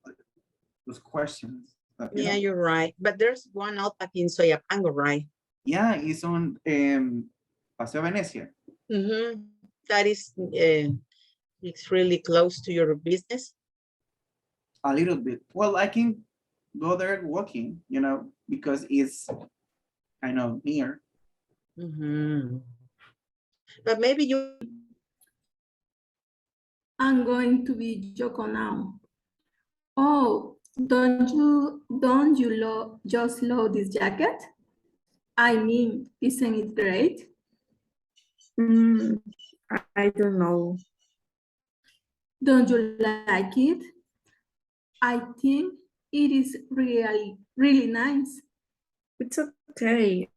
those questions. But, Yeah, know, you're right. But there's one Outback in Soyapango, right? yeah, it's on Paseo Venecia. That is, it's really close to your business. A little bit. Well, I can go there walking, you know, because it's kind of near. But maybe you. I'm going to be Joko now. Oh, don't you just love this jacket? I mean, isn't it great? I don't know. Don't you like it? I think it is really nice. It's okay.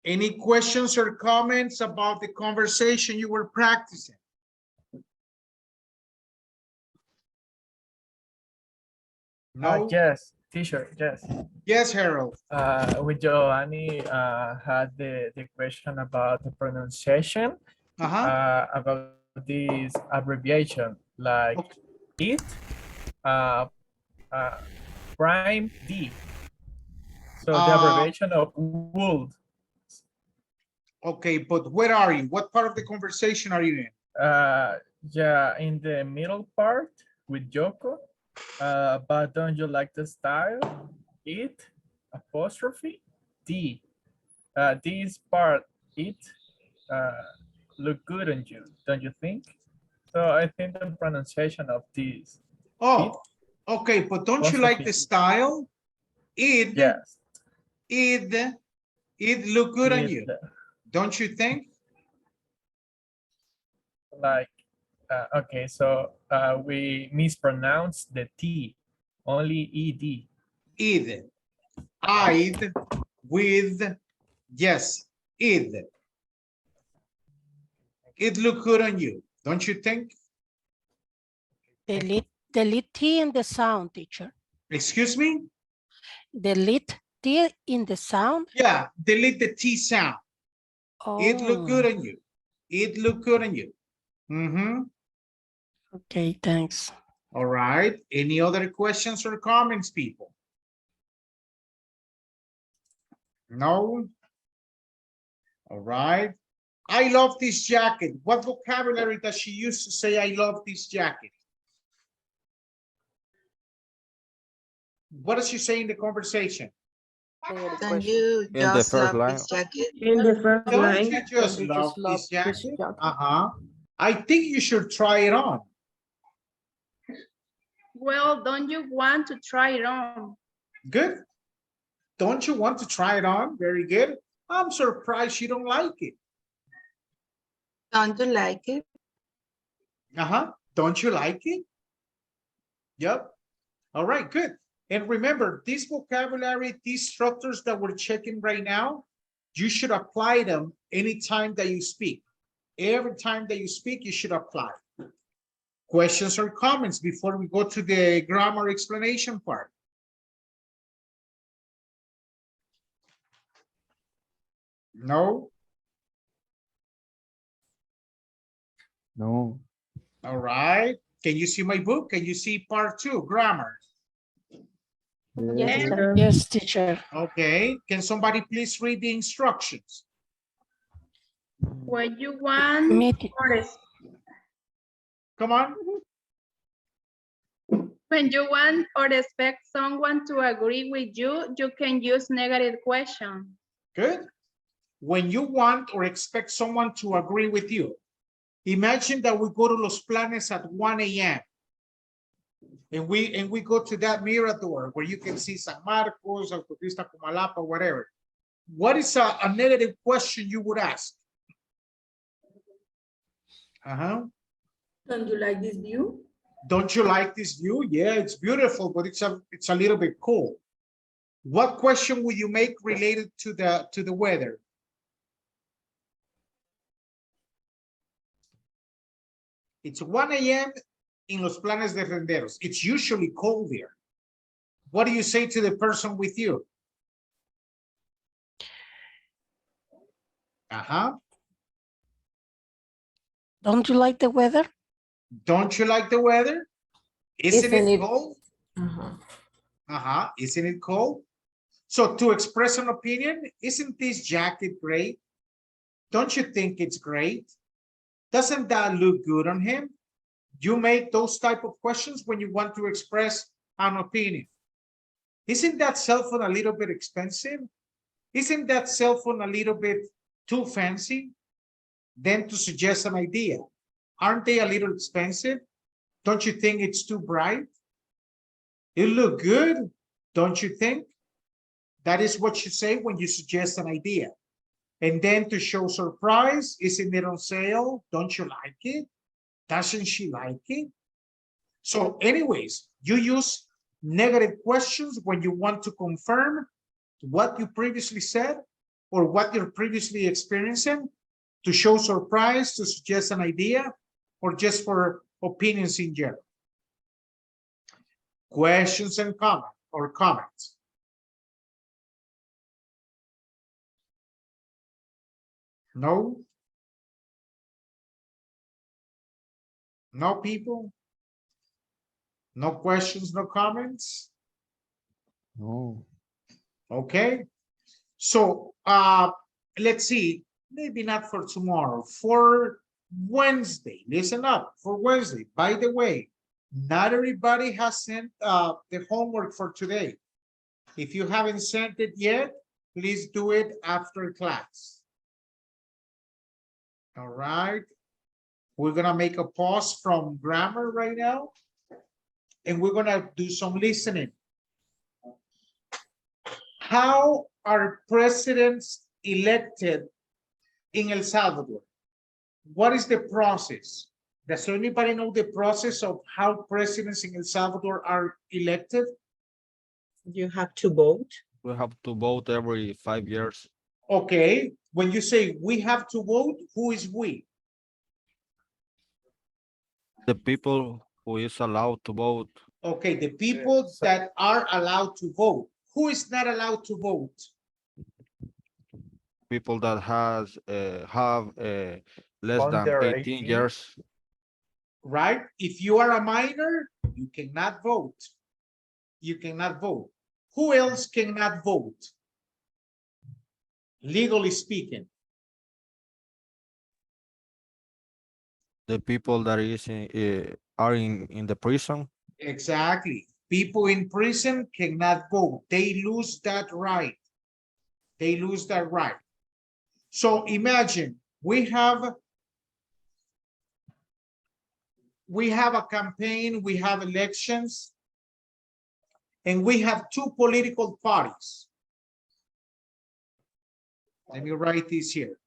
Any questions or comments about the conversation you were practicing? No? Yes. Teacher, yes. Yes, Harold. With Giovanni had the question about the pronunciation, about this abbreviation, like it, prime D. So the abbreviation of would. Okay, but where are you? What part of the conversation are you in? Yeah, in the middle part with Yoko. But don't you like the style? It, apostrophe, D. This part, it, look good on you, don't you think? So I think the pronunciation of this. Oh, okay, but don't you like the style? It, yes. It look good on you, don't you think? Like, okay, so we mispronounce the T, only ED. Id, I'd, with, yes, id. It look good on you, don't you think? Delete T in the sound, teacher. Excuse me? Delete T in the sound? Yeah, delete the T sound. Oh. It look good on you. It look good on you. Mm-hmm. Okay, thanks. All right. Any other questions or comments, people? No? All right. I love this jacket. What vocabulary does she use to say I love this jacket? What does she say in the conversation? Can you just love this jacket? In the first Don't line. you just love this jacket? Uh-huh. I think you should try it on. Well, don't you want to try it on? Good. Don't you want to try it on? Very good. I'm surprised you don't like it. Don't you like it? Uh-huh. Don't you like it? Yep. All right, good. And remember, this vocabulary, these structures that we're checking right now, you should apply them anytime that you speak. Every time that you speak, you should apply. Questions or comments before we go to the grammar explanation part? No? No. All right. Can you see my book? Can you see part 2, grammar? Yes, yes, teacher. Okay. Can somebody please read the instructions? When you want Come on. when you want or expect someone to agree with you, you can use negative question. Good. When you want or expect someone to agree with you. Imagine that we go to Los Planes at 1 a.m. And we go to that mirador where you can see San Marcos, Autopista Comalapa, whatever. What is a negative question you would ask? Don't you like this view? Don't you like this view? Yeah, it's beautiful, but it's a little bit cold. What question would you make related to the weather? It's 1 a.m. in Los Planes de Renderos. It's usually cold there. What do you say to the person with you? Don't you like the weather? Don't you like the weather? Isn't it cold? Isn't it cold? So to express an opinion, isn't this jacket great? Don't you think it's great? Doesn't that look good on him? You make those type of questions when you want to express an opinion. Isn't that cell phone a little bit expensive? Isn't that cell phone a little bit too fancy? Then to suggest an idea. Aren't they a little expensive? Don't you think it's too bright? It look good, don't you think? That is what you say when you suggest an idea. And then to show surprise, isn't it on sale? Don't you like it? Doesn't she like it? So anyways, you use negative questions when you want to confirm what you previously said or what you're previously experiencing, to show surprise, to suggest an idea, or just for opinions in general. Questions and comments. or comments? No? No people? No questions, no comments? No. Okay. So let's see, maybe not for tomorrow, for Wednesday. Listen up, for Wednesday. By the way, not everybody has sent the homework for today. If you haven't sent it yet, please do it after class. All right. We're gonna make a pause from grammar right now, and we're gonna do some listening. How are presidents elected in El Salvador? What is the process? Does anybody know the process of how presidents in El Salvador are elected? You have to vote. We have to vote every 5 years. Okay, when you say we have to vote, who is we? The people who is allowed to vote. Okay, the people that are allowed to vote. Who is not allowed to vote? People that have less than Under 18 years. Right? If you are a minor, you cannot vote. You cannot vote. Who else cannot vote? Legally speaking. The people that is are in the prison. Exactly. People in prison cannot vote. They lose that right. They lose that right. So imagine we have a campaign, we have elections, and we have two political parties. Let me write this here.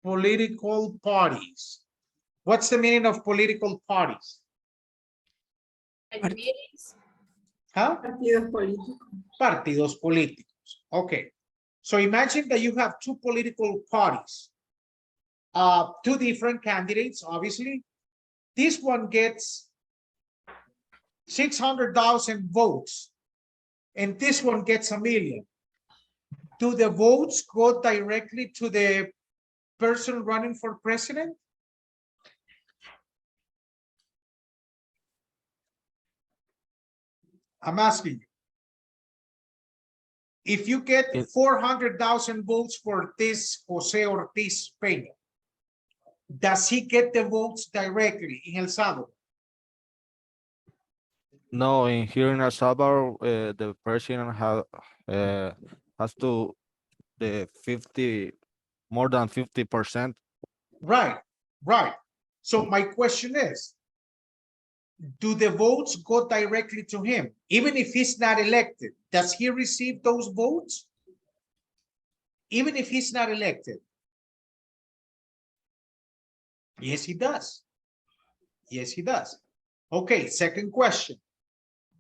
Political parties. What's the meaning of political parties? Huh? Partidos políticos. Partidos políticos. Okay. So imagine that you have two political parties. Two different candidates, obviously. This one gets 600,000 votes, and this one gets 1 million. Do the votes go directly to the person running for president? I'm asking you. If you get 400,000 votes for this Jose Ortiz Peña, does he get the votes directly in El Salvador? No, in here in El Salvador, the president has to the 50, more than 50%. Right, right. So my question is, do the votes go directly to him? Even if he's not elected, does he receive those votes? Even if he's not elected? Yes, he does. Yes, he does. Okay, second question.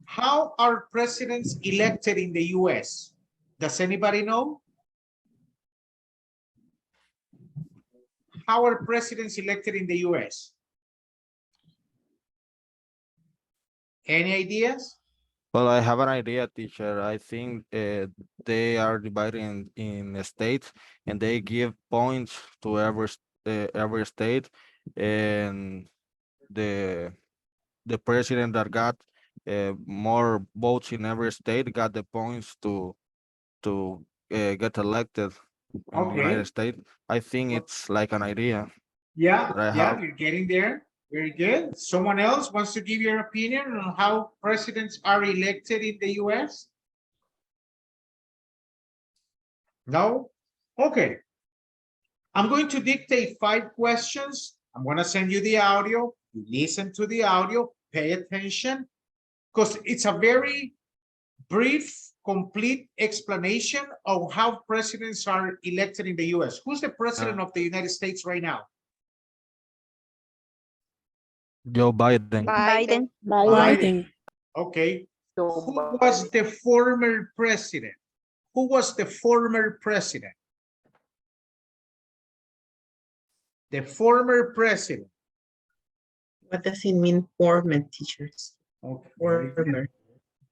How are presidents elected in the US? Does anybody know? How are presidents elected in the US? Any ideas? Well, I have an idea, teacher. I think they are divided in states, and they give points to every state, and the president that got more votes in every state got the points to get elected in the United States. I think it's like an idea that I have. You're getting there. Very good. Someone else wants to give your opinion on how presidents are elected in the US? No? Okay. I'm going to dictate 5 questions. I'm going to send you the audio. You listen to the audio, pay attention, because it's a very brief, complete explanation of how presidents are elected in the US. Who's the president of the United States right now? Joe Biden. Biden. Okay. Who was the former president? Who was the former president? The former president. What does it mean, former teachers? Okay. Former.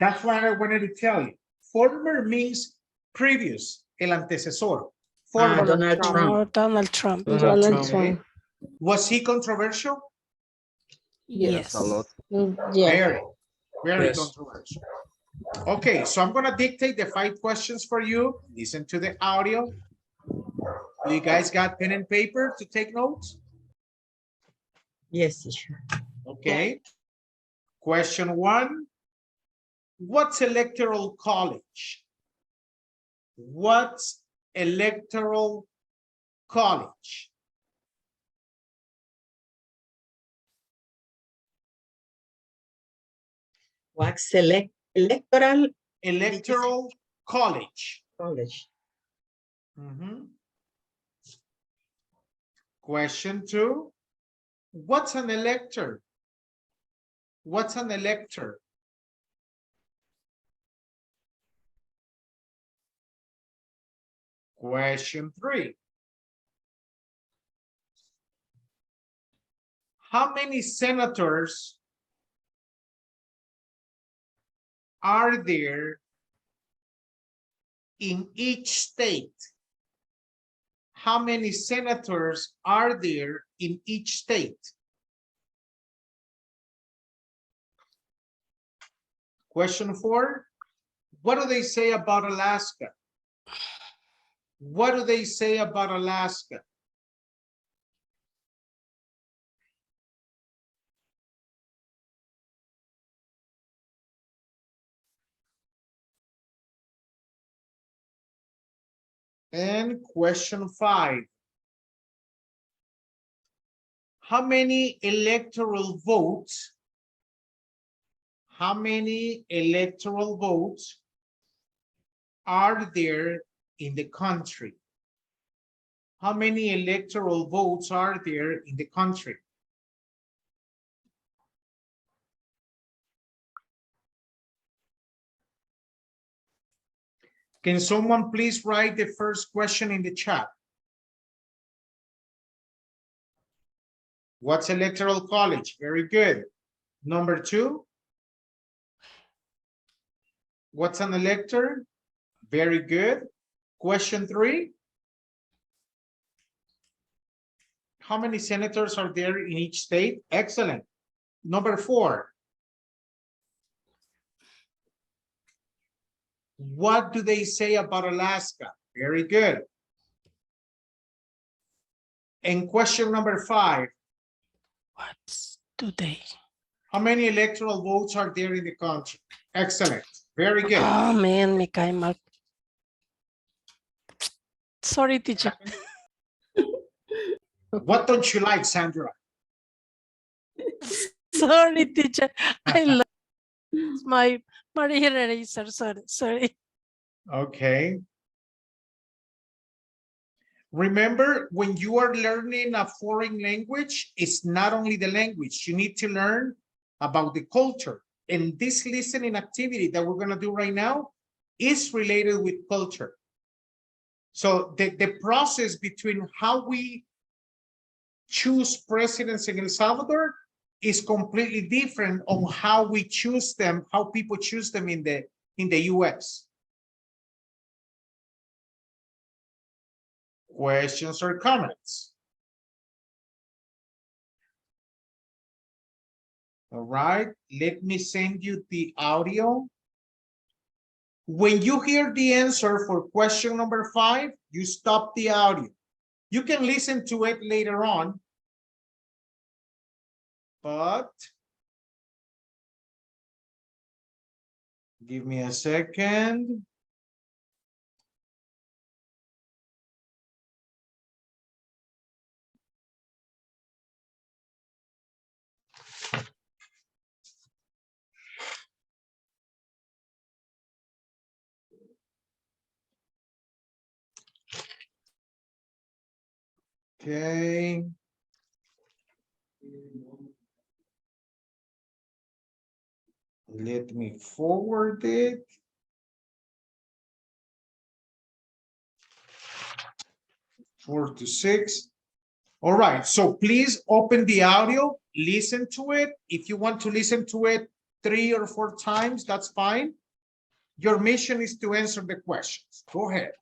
That's what I wanted to tell you. Former means previous, el antecesor. Former. Donald Trump. Oh, Donald Trump. Donald Okay. Trump. Was he controversial? Yes, a lot. Yeah. Very Yes. controversial. Okay, so I'm gonna dictate the 5 questions for you. Listen to the audio. You guys got pen and paper to take notes? Yes, teacher. Okay. Question 1. What's electoral college? What's electoral college? What's electoral college? College. Question 2. What's an elector? What's an elector? Question 3. How many senators are there in each state? How many senators are there in each state? Question 4. What do they say about Alaska? What do they say about Alaska? And question 5. How many electoral votes? How many electoral votes are there in the country? How many electoral votes are there in the country? Can someone please write the first question in the chat? What's electoral college? Very good. Number 2. What's an elector? Very good. Question 3. How many senators are there in each state? Excellent. Number 4. What do they say about Alaska? Very good. And question number 5. What's today? How many electoral votes are there in the country? Excellent. Very good. Oh man, me cae mal. Sorry, teacher. What don't you like, Sandra? Sorry, teacher. I love my Maria eraser. Sorry. Okay. Remember, when you are learning a foreign language, it's not only the language. You need to learn about the culture. And this listening activity that we're going to do right now is related with culture. So the process between how we choose presidents in El Salvador is completely different on how we choose them, how people choose them in the US. Questions or comments? All right, let me send you the audio. When you hear the answer for question number 5, you stop the audio. You can listen to it later on, but give me a second. Okay. Let me forward it. Four to 6. All right, so please open the audio, listen to it. If you want to listen to it 3 or 4 times, that's fine. Your mission is to answer the questions. Go ahead.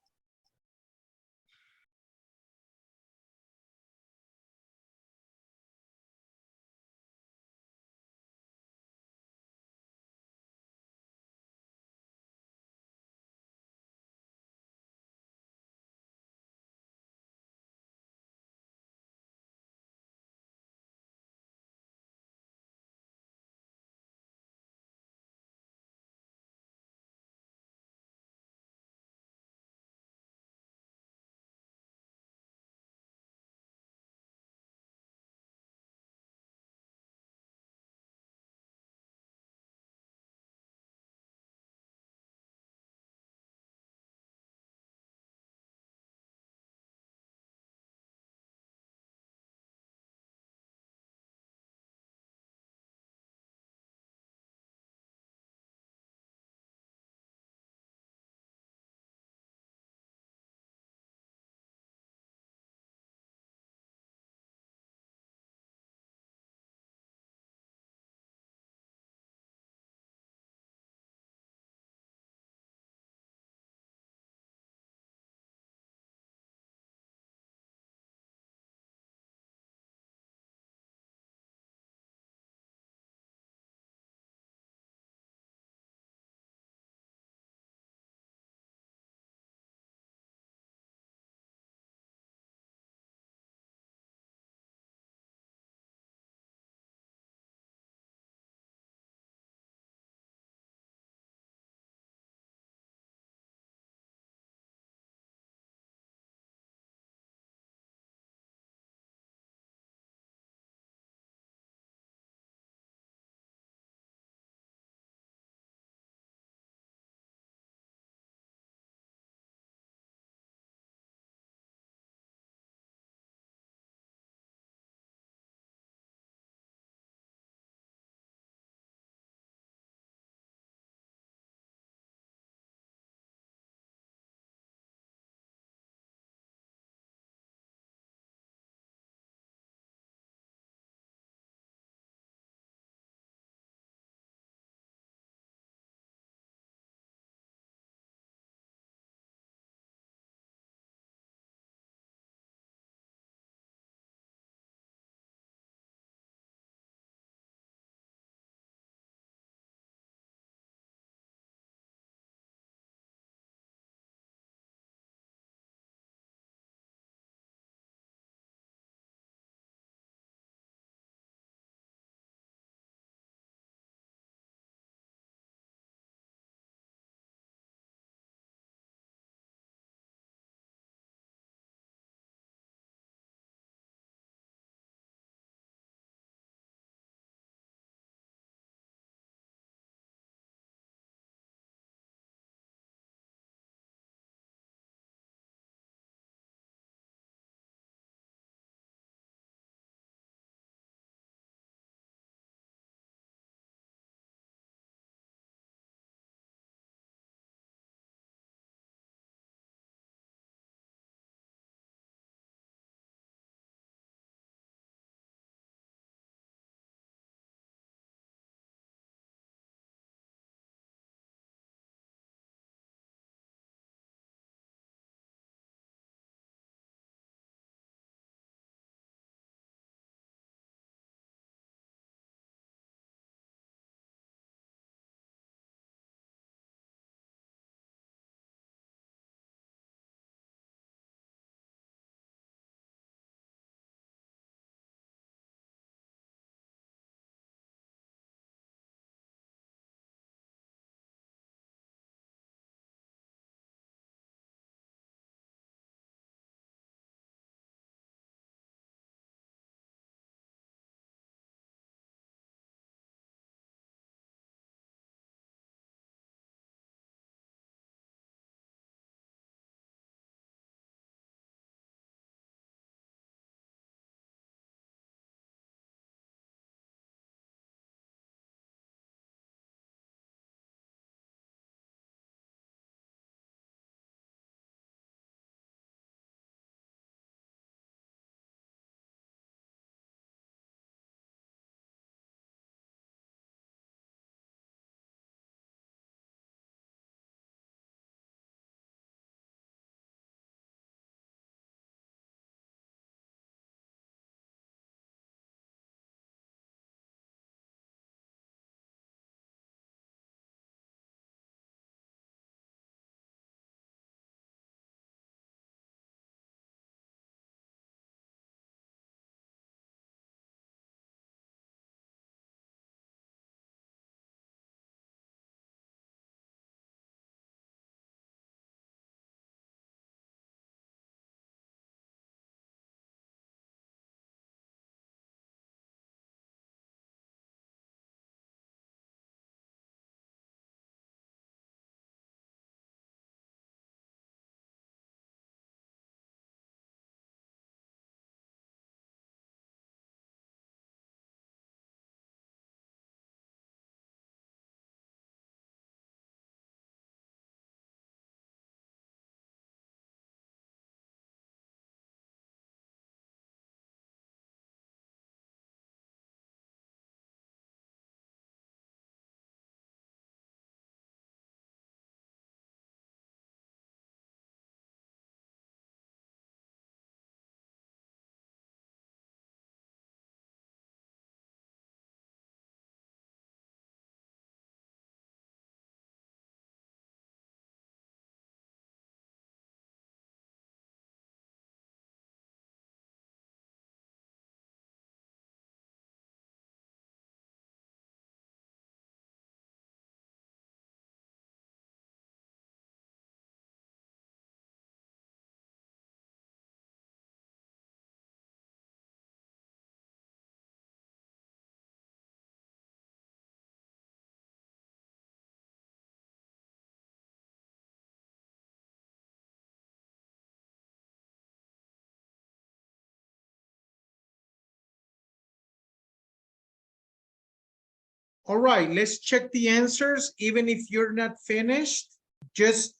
All right, let's check the answers. Even if you're not finished, just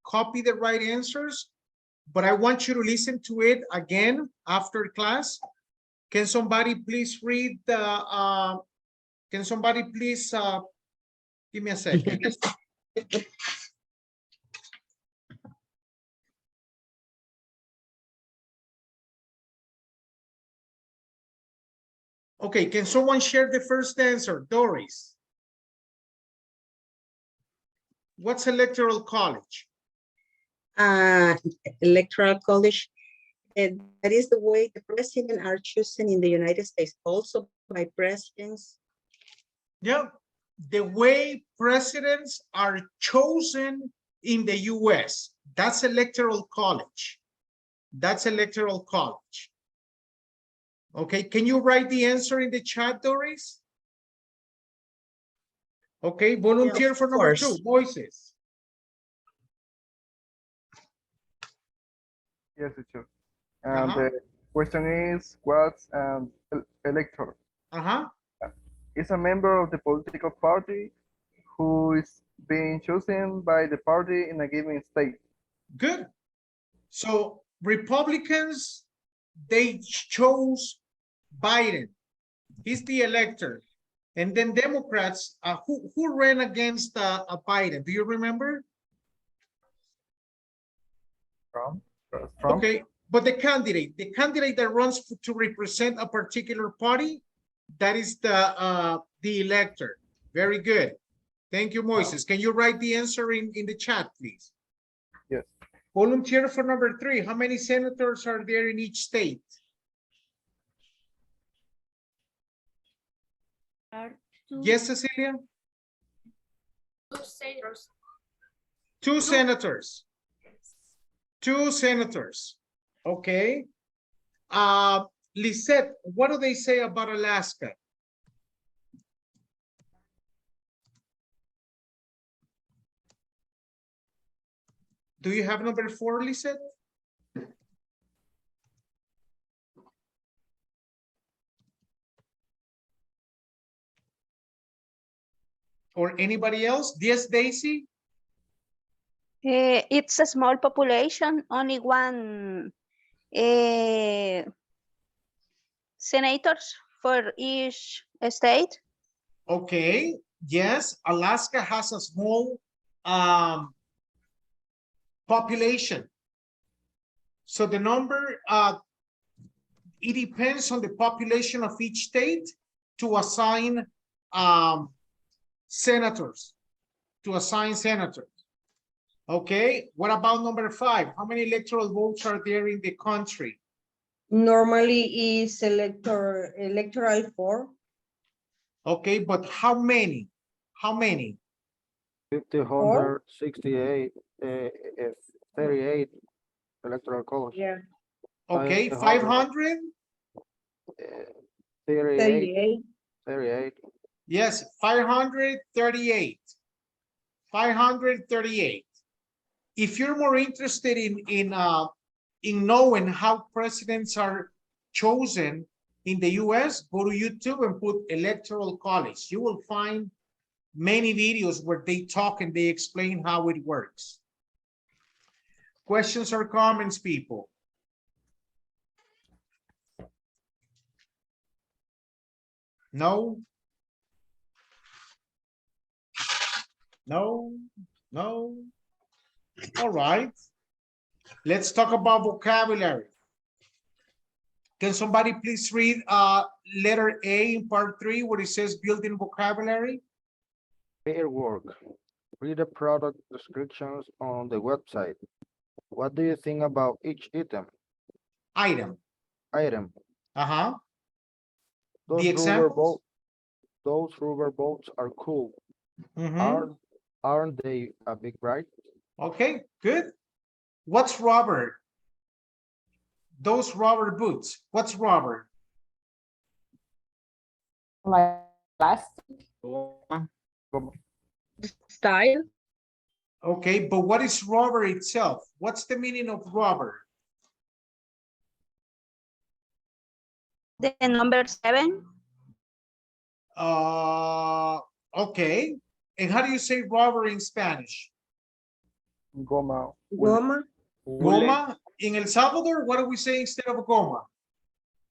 copy the right answers. But I want you to listen to it again after class. Can somebody please read the, can somebody please, give me a second. Okay, can someone share the first answer? Doris. What's electoral college? Electoral college, that is the way the president are chosen in the United States, also by presidents. Yeah, the way presidents are chosen in the US, that's electoral college. That's electoral college. Okay, can you write the answer in the chat, Doris? Okay, volunteer Yeah, for number 2, Moises. Yes, teacher. And the question is, what's an elector? Is a member of the political party who is being chosen by the party in a given state. Good. So Republicans, they chose Biden. He's the elector. And then Democrats, who ran against Biden? Do you remember? Trump. Okay, but the candidate that runs to represent a particular party, that is the elector. Very good. Thank you, Moises. Can you write the answer in the chat, please? Yes. Volunteer for number 3. How many senators are there in each state? Yes, Cecilia? 2 senators. 2 senators. 2 senators. Okay. Lisette, what do they say about Alaska? Do you have number 4, Lisette? Or anybody else? Yes, Daisy? It's a small population, only one senators for each state. Okay, yes, Alaska has a small population. So the number, it depends on the population of each state to assign senators, Okay, what about number 5? How many electoral votes are there in the country? Normally is electoral 4. Okay, but how many? How many? 568, 38 electoral college. Yeah. Okay, 500? 38. Yes, 538. 538. If you're more interested in knowing how presidents are chosen in the US, go to YouTube and put electoral college. You will find many videos where they talk and they explain how it works. Questions or comments, people? No? No? No? All right. Let's talk about vocabulary. Can somebody please read letter A in part 3 where it says building vocabulary? Fair work. Read the product descriptions on the website. What do you think about each item? Item. Uh-huh. Those The examples? Those rubber boats are cool. Aren't they a big ride? Okay, good. What's rubber? Those rubber boots. What's rubber? Like plastic. Style. Okay, but what is rubber itself? What's the meaning of rubber? The number 7. Okay. And how do you say rubber in Spanish? Goma. Goma. Goma. In El Salvador, what do we say instead of goma?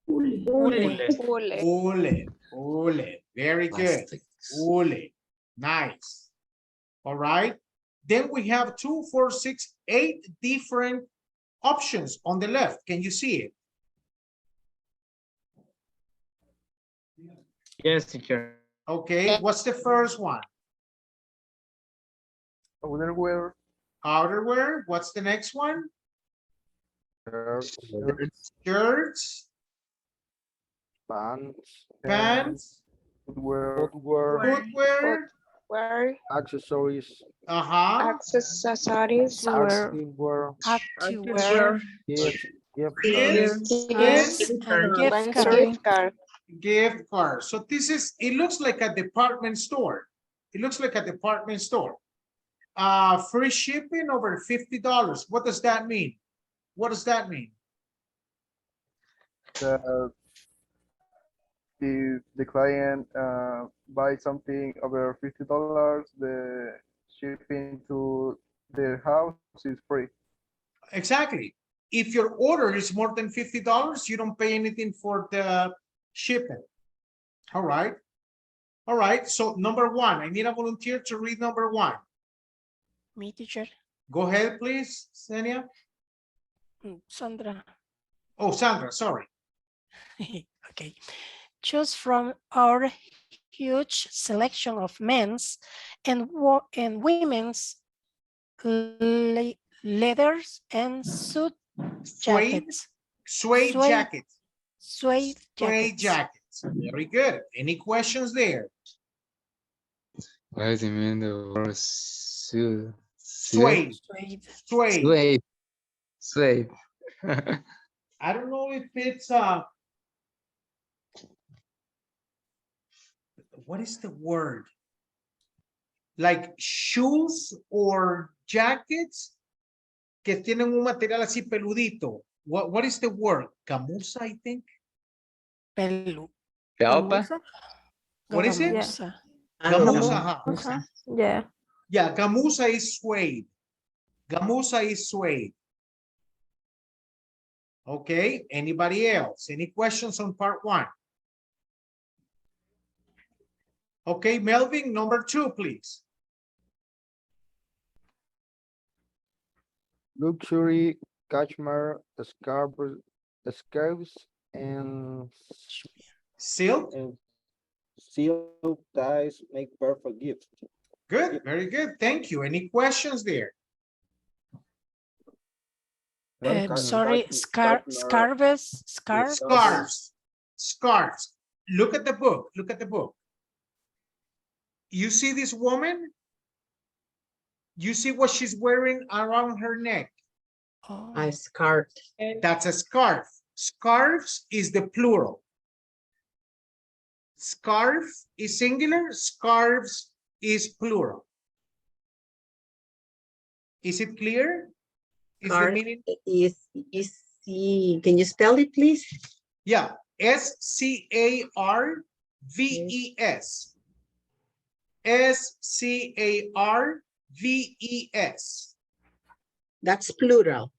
Ule. Very good. Ule. Nice. All right. Then we have 2, 4, 6, 8 different options on the left. Can you see it? Yes, teacher. Okay. What's the first one? Outerwear. Outerwear. What's the next one? Shirts. Pants. Footwear. Accessories. Accessories. Activewear. Gift card. Gift card. So this is, it looks like a department store. It looks like a department store. Free shipping over $50. What does that mean? What does that mean? If the client buys something over $50, the shipping to their house is free. Exactly. If your order is more than $50, you don't pay anything for the shipping. All right. All right. So number 1, I need a volunteer to read number 1. Me, teacher. Go ahead, please, Senia. Sandra. Oh, Sandra, sorry. Okay. Choose from our huge selection of men's and women's leathers and suit jackets. Suede jackets. Suede jackets. Very good. Any questions there? What is the meaning of the word suede? Suede. Suede. I don't know if it's what is the word? Like shoes or jackets que tienen un material así peludito. What is the word? Gamuza, I think. Gamuza? What is it? Gamuza. Gamuza. Yeah. Yeah, gamuza is suede. Gamuza is suede. Okay, anybody else? Any questions on part 1? Okay, Melvin, number 2, please. Luxury cashmere scarves and silk ties make perfect gifts. Good, very good. Thank you. Any questions there? Sorry, scarves. Look at the book. Look at the book. You see this woman? You see what she's wearing around her neck? A scarf. That's a scarf. Scarves is the plural. Scarf is singular. Scarves is plural. Is it clear? Scarf is can you spell it, please? Yeah, S-C-A-R-V-E-S. S-C-A-R-V-E-S. That's plural.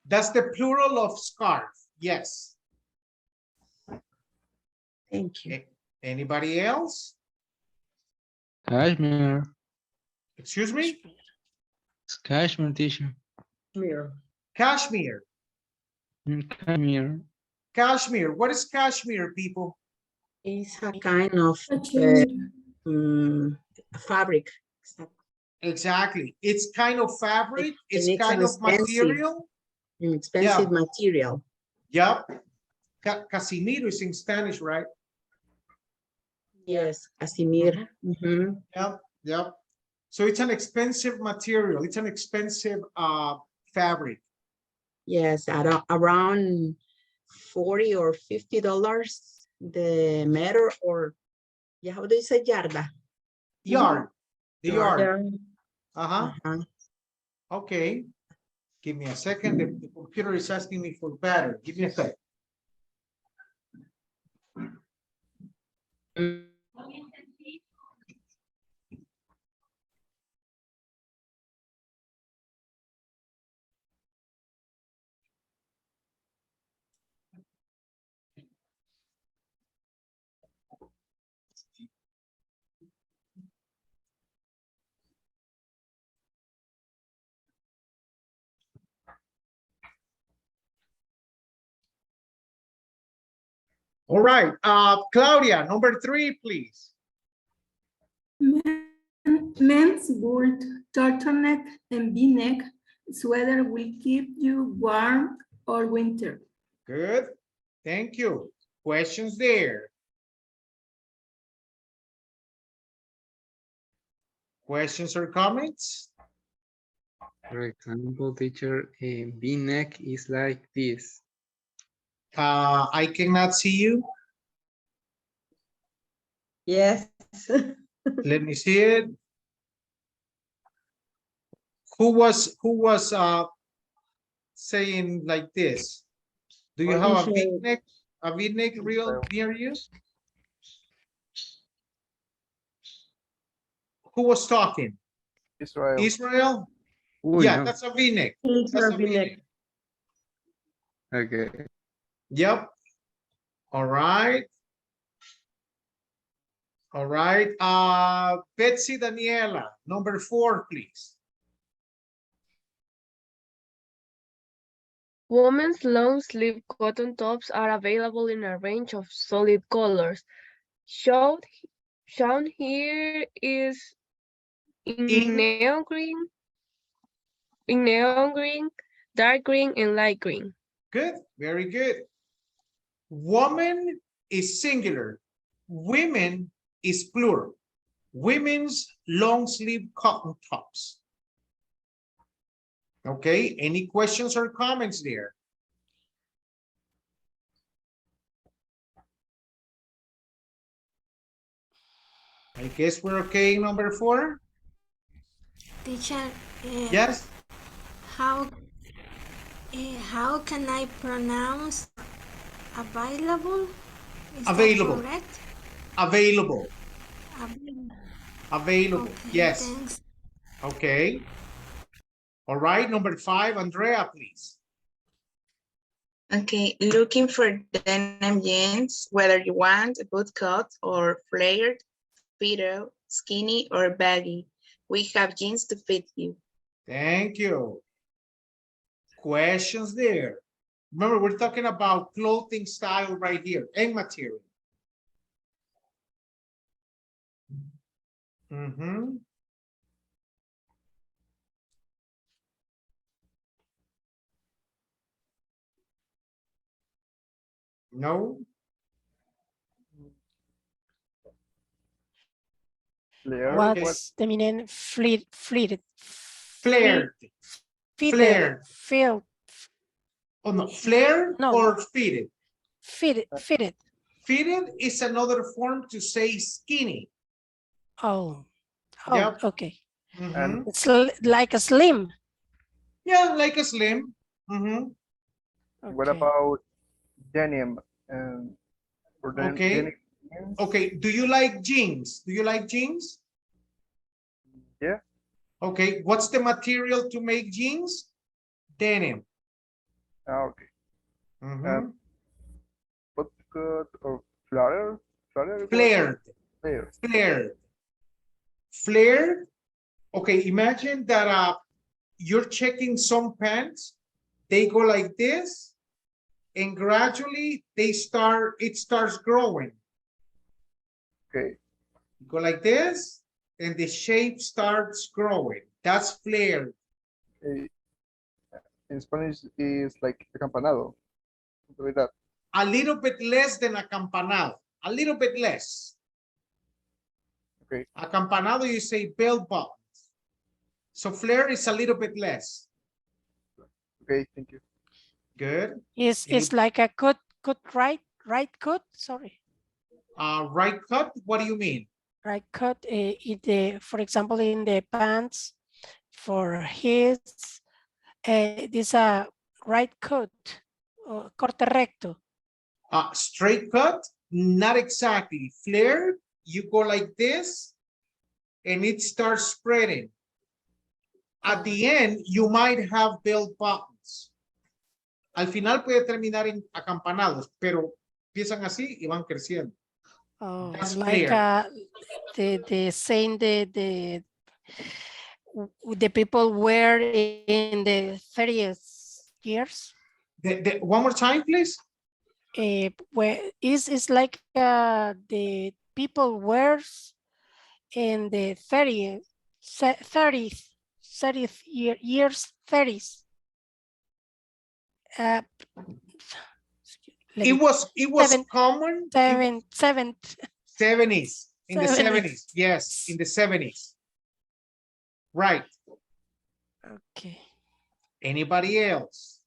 That's the plural of scarf. Yes. Thank you. Anybody else? Cashmere. Excuse me? Cashmere, teacher. Cashmere. Cashmere. Cashmere. What is cashmere, people? It's a kind of fabric. Exactly. It's kind of fabric. It's kind of material. An expensive material. Yep. Casimiro is in Spanish, right? Yes, casimir. Yep. So it's an expensive material. It's an expensive fabric. Yes, around $40 or $50 the meter, or how do you say yarda? Yard. The yard. Okay. Give me a second. The computer is asking me for battery. Give me a second. All right, Claudia, number 3, please. Men's boot, turtleneck, and V-neck sweater will keep you warm all winter. Good, thank you. Questions there? Questions or comments? For example, teacher, a V-neck is like this. I cannot see you. Yes. Let me see it. Who was saying like this? Do you have a V-neck real near you? Who was talking? Israel. Israel? Ooh, yeah, no. that's a V-neck. That's a V-neck. Okay. Yep. All right. All right. Betsy Daniela, number 4, please. Women's long sleeve cotton tops are available in a range of solid colors. Shown here is in neon green, dark green, and light green. Good, very good. Woman is singular. Women is plural. Women's long sleeve cotton tops. Okay, any questions or comments there? I guess we're okay, number 4. Teacher, yes. How can I pronounce available? Is available. That correct? Available. Available. Okay, yes. Thanks. Okay. All right, number 5, Andrea, please. Okay, looking for denim jeans, whether you want a bootcut or flared, fitted, skinny, or baggy. We have jeans to fit you. Thank you. Questions there? Remember, we're talking about clothing style right here and material. No? What's the meaning? Flared. Flared. Filled. Oh no, flared or fitted? Fitted. Fitted is another form to say skinny. Oh, Yep. okay. It's like a slim. Yeah, like a slim. Okay. What about denim? Okay. Denim okay. Do you like jeans? Do you like jeans? Yeah. Okay. What's the material to make jeans? Denim. Okay. What's good or flared? Flared. Okay. Imagine that you're checking some pants. They go like this, and gradually it starts growing. Okay. Go like this, and the shape starts growing. That's flared. In Spanish is like acampanado. Like that. A little bit less than acampanado. A little bit less. Okay. Acampanado, you say bell bottoms. So flare is a little bit less. Okay, thank you. Good. It's like a cut right cut. Sorry. Right cut. What do you mean? Right cut. For example, in the pants for his, this a right cut, corte recto. Straight cut. Not exactly. Flare. you go like this, and it starts spreading. At the end, you might have bell buttons. Al final puede terminar en acampanados, pero empiezan así y van creciendo. Oh, That's like clear. the same the people were in the 30th years. One more time, please. Where is like the people were in the 30th years 30s. It was common. 70s. In the 70s. Yes, in the 70s. Right. Okay. Anybody else?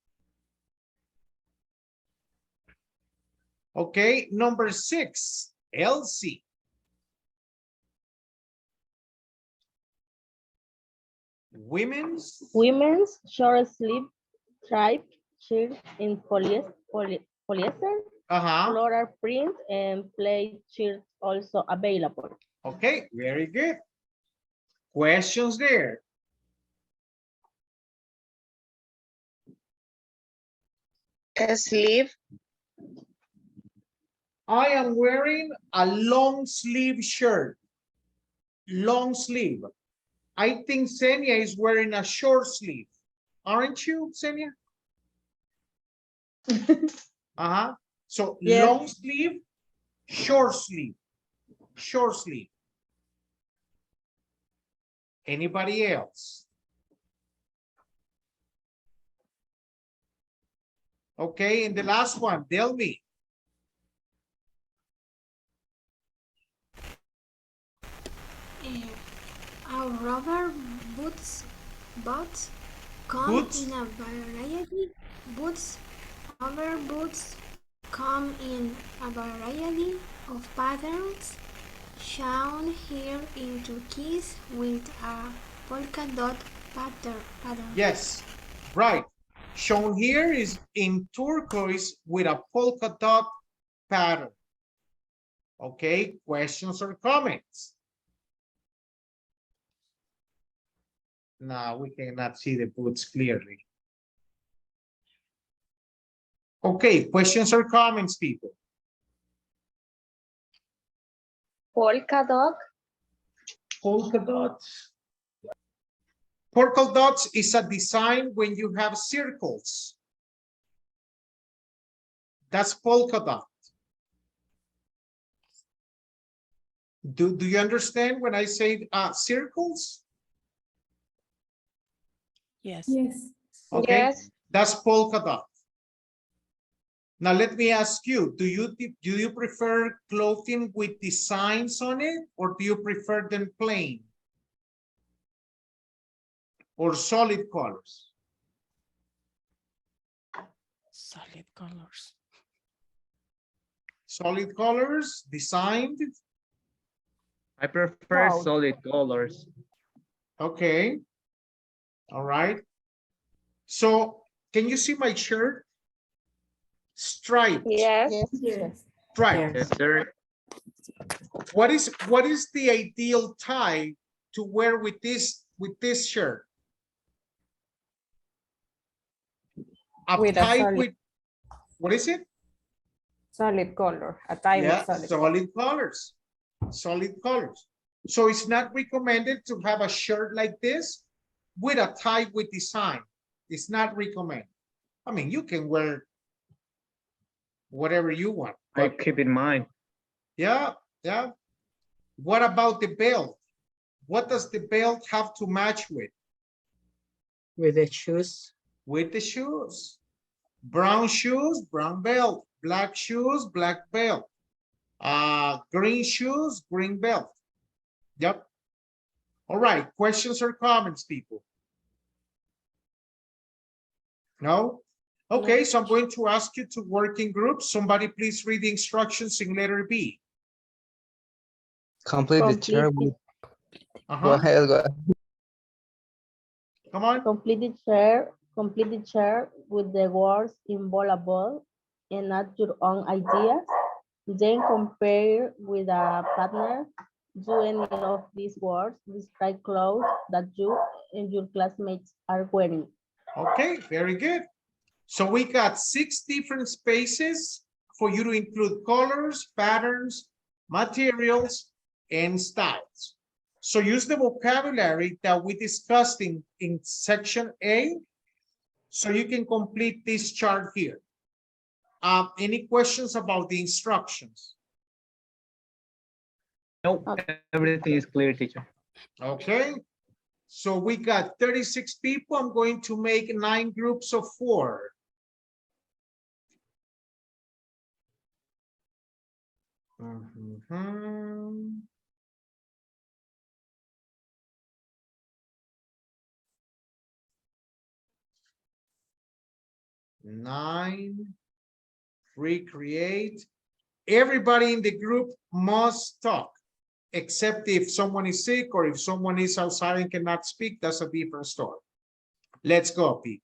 Okay, number 6, Elsie. Women's short sleeve striped shirt in polyester, floral print, and plaid shirts also available. Okay, very good. Questions there? A sleeve. I am wearing a long sleeve shirt. Long sleeve. I think Xenia is wearing a short sleeve. Aren't you, Xenia? So Yes. long sleeve, short sleeve, short sleeve. Anybody else? Okay, and the last one, tell me. Rubber boots come in a variety. Rubber boots come in a variety of patterns, shown here in turquoise with a polka dot pattern. Yes, right. Shown here is in turquoise with a polka dot pattern. Okay, questions or comments? No, we cannot see the boots clearly. Okay, questions or comments, people? Polka dot. Polka dots. Polka dots is a design when you have circles. That's polka dot. Do you understand when I say circles? Yes. Yes. Okay, Yes. that's polka dot. Now let me ask you, do you prefer clothing with designs on it, or do you prefer them plain? Or solid colors? Solid colors. Solid colors, designed? I prefer Wow. solid colors. Okay. All right. So can you see my shirt? Striped. Yes. Yes. Striped. Yes, sir. What is the ideal tie to wear with this shirt? With a tie solid- with, what is it? Solid color, a tie Yeah, with solid colors. Solid colors. So it's not recommended to have a shirt like this with a tie with design. It's not recommended. I mean, you can wear whatever you want. I keep in mind. Yeah, yeah. What about the belt? What does the belt have to match with? With the shoes. With the shoes. Brown shoes, brown belt. Black shoes, black belt. Green shoes, green belt. Yep. All right, questions or comments, people? No? Okay, so I'm going to ask you to work in groups. Somebody please read the instructions in letter B. Complete the chair with. Go ahead, go ahead. Come on. Complete the chair with the words in bold and add your own ideas. Then compare with a partner. Do any of these words describe clothes that you and your classmates are wearing? Okay, very good. So we got 6 different spaces for you to include colors, patterns, materials, and styles. So use the vocabulary that we discussed in section A, so you can complete this chart here. Any questions about the instructions? Nope, everything is clear, teacher. Okay. So we got 36 people. I'm going to make 9 groups of 4. Mhm. Nine, recreate. Everybody in the group must talk, except if someone is sick or if someone is outside and cannot speak, that's a different story. Let's go, Pete.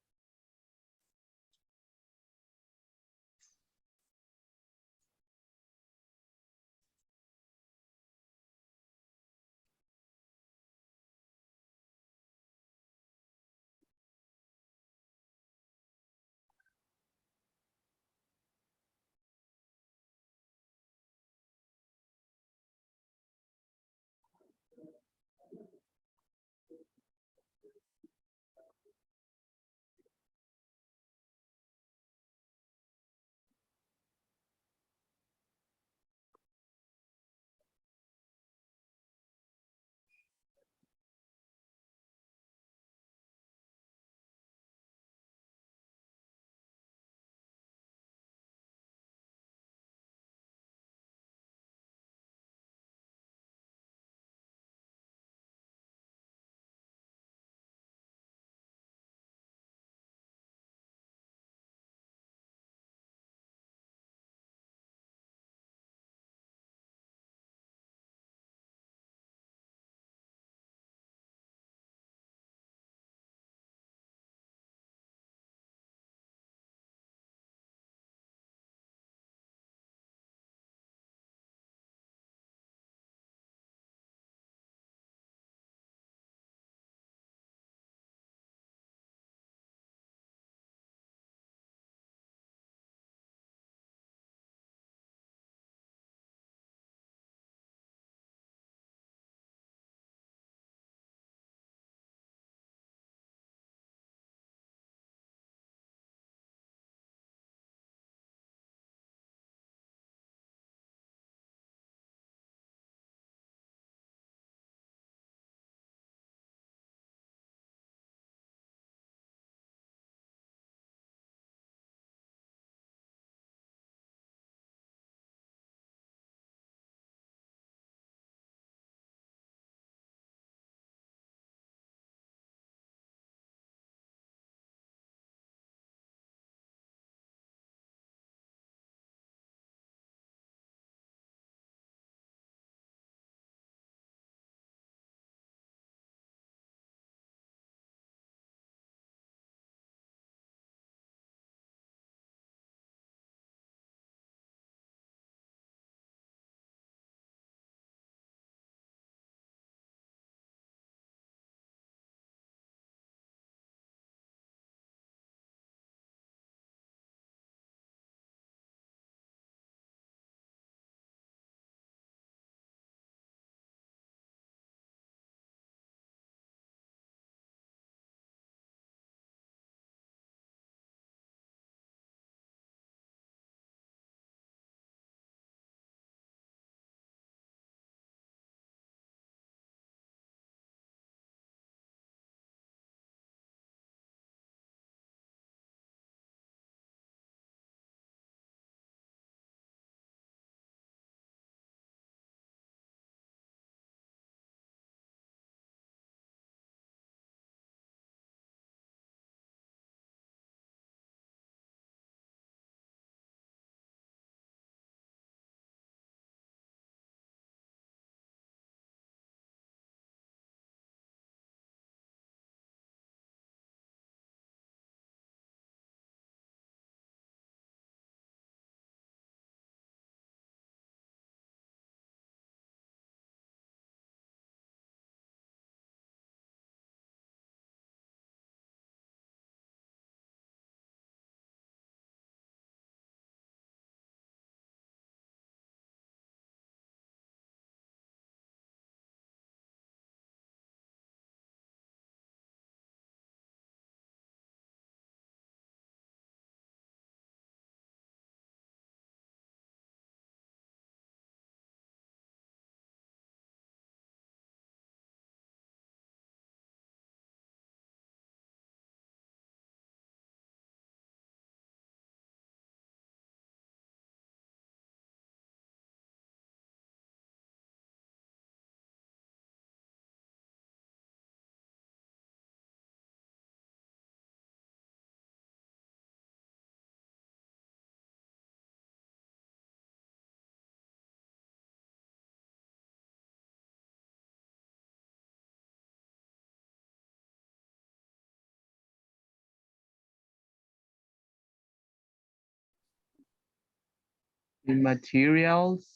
In materials,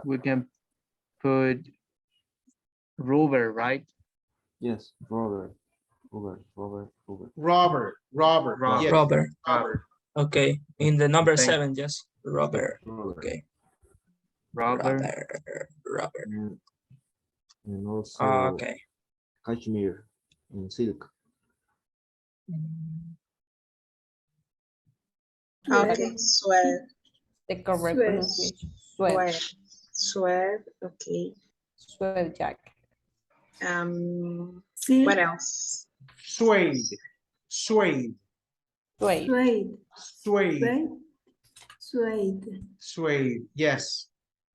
we can put rubber, right? Yes, rubber. Robert. Yes, Robert. Robert. Okay. In the number Thank- 7, yes. Robert. Okay. Rubber. Robert. And also Okay. cashmere and silk. Okay, sweat. The correct Sweat. pronunciation. Sweat. Sweat. Okay. Sweat jacket. What else? Suede. Suede. Suede. Suede. Suede. Suede. Yes.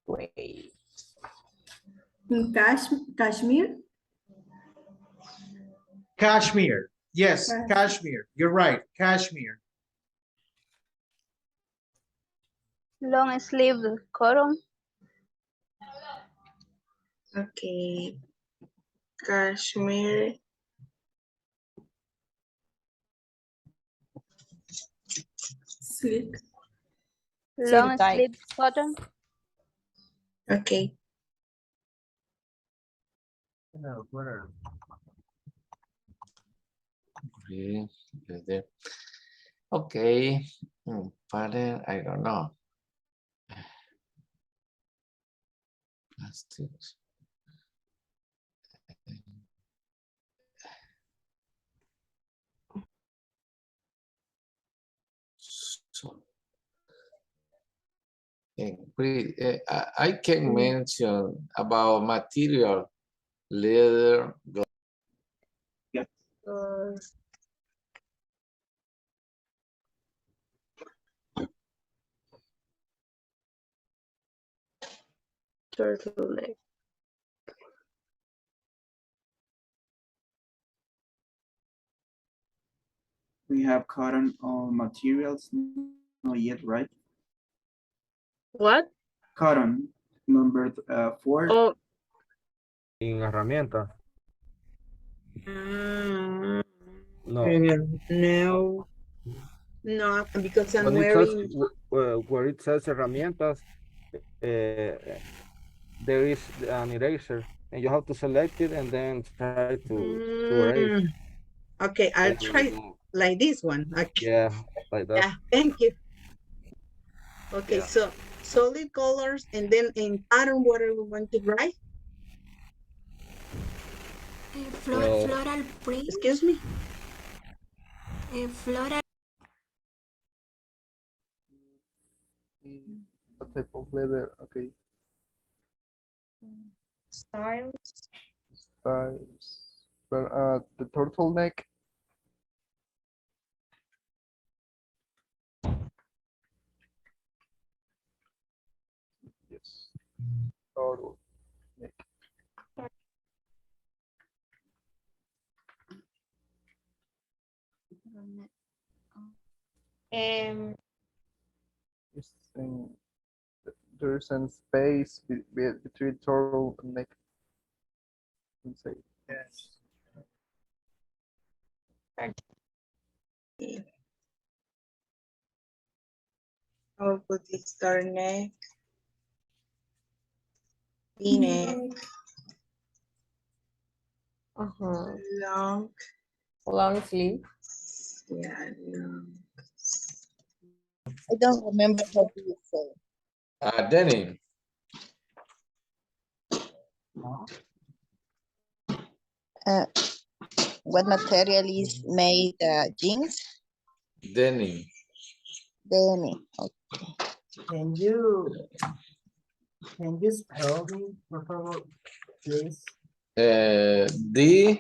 Suede. In Kashmir. Cashmere. Yes, cashmere. You're right. Cashmere. Long sleeve cotton. Okay. Cashmere. Silk. Long tie. sleeve cotton. Okay. Okay. Pattern, I don't know. Plastics. So, I can mention about material, leather, Turtleneck. We have cotton on materials, not yet, right? What? Cotton, number 4. Oh, En herramientas. No. No, because I'm When it says, wearing. where it says herramientas, there is an eraser, and you have to select it and then try to erase. Okay, I'll Like try that. like this one. Okay. Yeah, like that. Yeah, thank you. Okay, Yeah. so solid colors, and then in pattern, what are we going to write? Floral print. Excuse me. Floral. What type of leather? Okay. Styles. But the turtleneck. Yes. Turtleneck. There's some space between turtleneck. Say yes. I'll put this turtleneck. V-neck. Long sleeve. Yeah, long. I don't remember how do you say. denim. What material is made jeans? Denim. Denim. Okay. Can you spell me, por favor, please? D-E-N-A-M.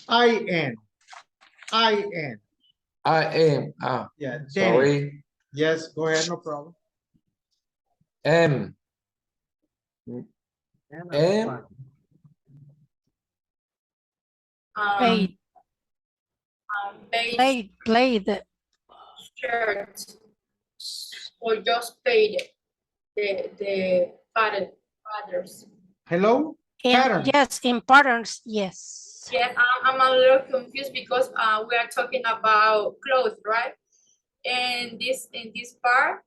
I-N. I-M. Yeah, sorry. Yes, go ahead, no problem. M. M. Played. Played. Shirt. Or just paid the fathers. Hello? In, yes, in patterns, yes. Yeah, I'm a little confused because we are talking about clothes, right? And in this part,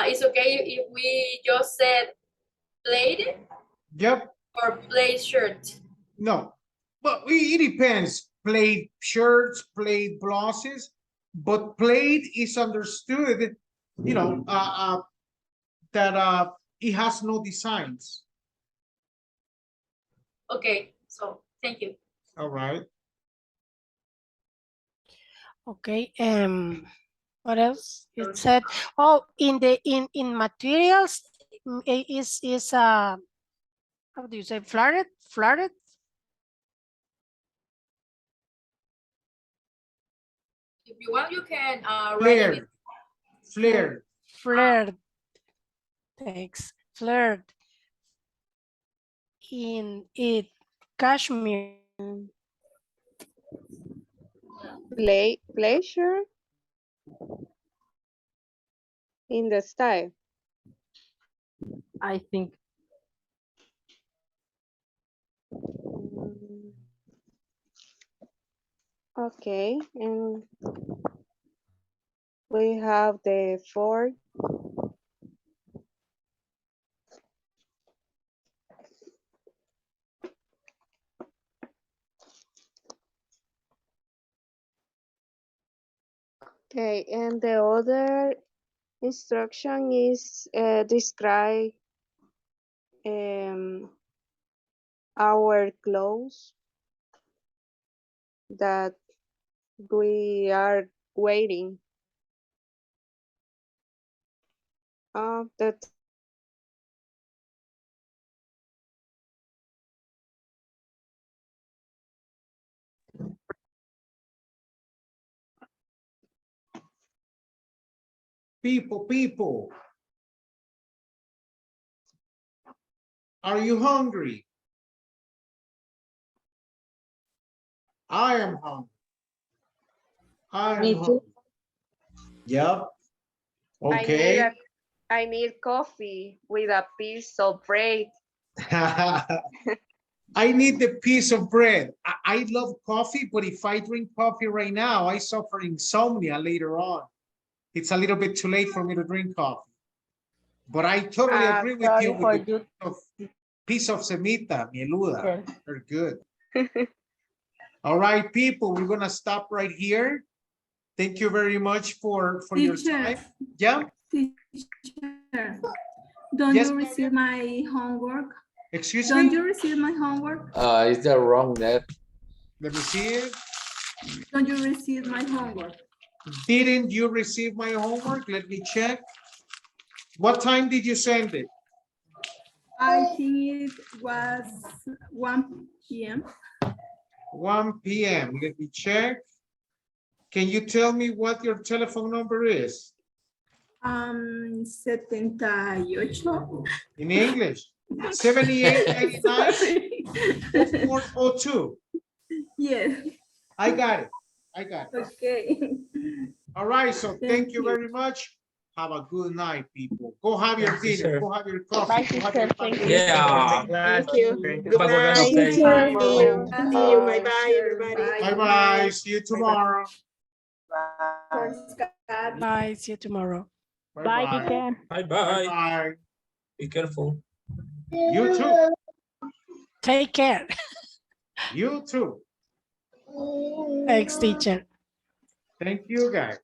it's okay if we just said plaid Yep. or plaid shirt. No, but it depends. Plaid shirts, plaid blouses, but plaid is understood, you know, that it has no designs. Okay, so thank you. All right. Okay. What else? It said, oh, in the in materials is how do you say flared? Flared? If you want, you can write it. Flared. Flared. Thanks. Flared. In it cashmere. Pleasure in the style. I think. Okay, and we have the four. Okay, and the other instruction is describe our clothes that we are wearing. That People, are you hungry? I am hungry. Me too. Hungry. Yep. Okay. I need coffee with a piece of bread. I need the piece of bread. I love coffee, but if I drink coffee right now, I suffer insomnia later on. It's a little bit too late for me to drink coffee. But I totally agree with you with the piece of semita, mieluda. They're good. All right, people, we're gonna stop right here. Thank you very much for your time. Yeah. Teacher, don't Yes, you receive my homework? Excuse Don't me? you receive my homework? Is that wrong, Ned? Let me see it. Don't you receive my homework? Didn't you receive my homework? Let me check. What time did you send it? I think it was 1 p.m. 1 p.m. Let me check. Can you tell me what your telephone number is? 78. In English? 7899 4402. Yes. I got it. I got it. Okay. All right. So thank you very much. Have a good night, people. Go have your dinner. Go have your coffee. Go have your pancakes. Yeah. Thank you. Good night. See you. Bye-bye, everybody. Bye-bye. See you tomorrow. Bye. See you tomorrow. Bye, teacher. Bye-bye. Bye. Be careful. You too. Take care. You too. Thanks, teacher. Thank you, guys.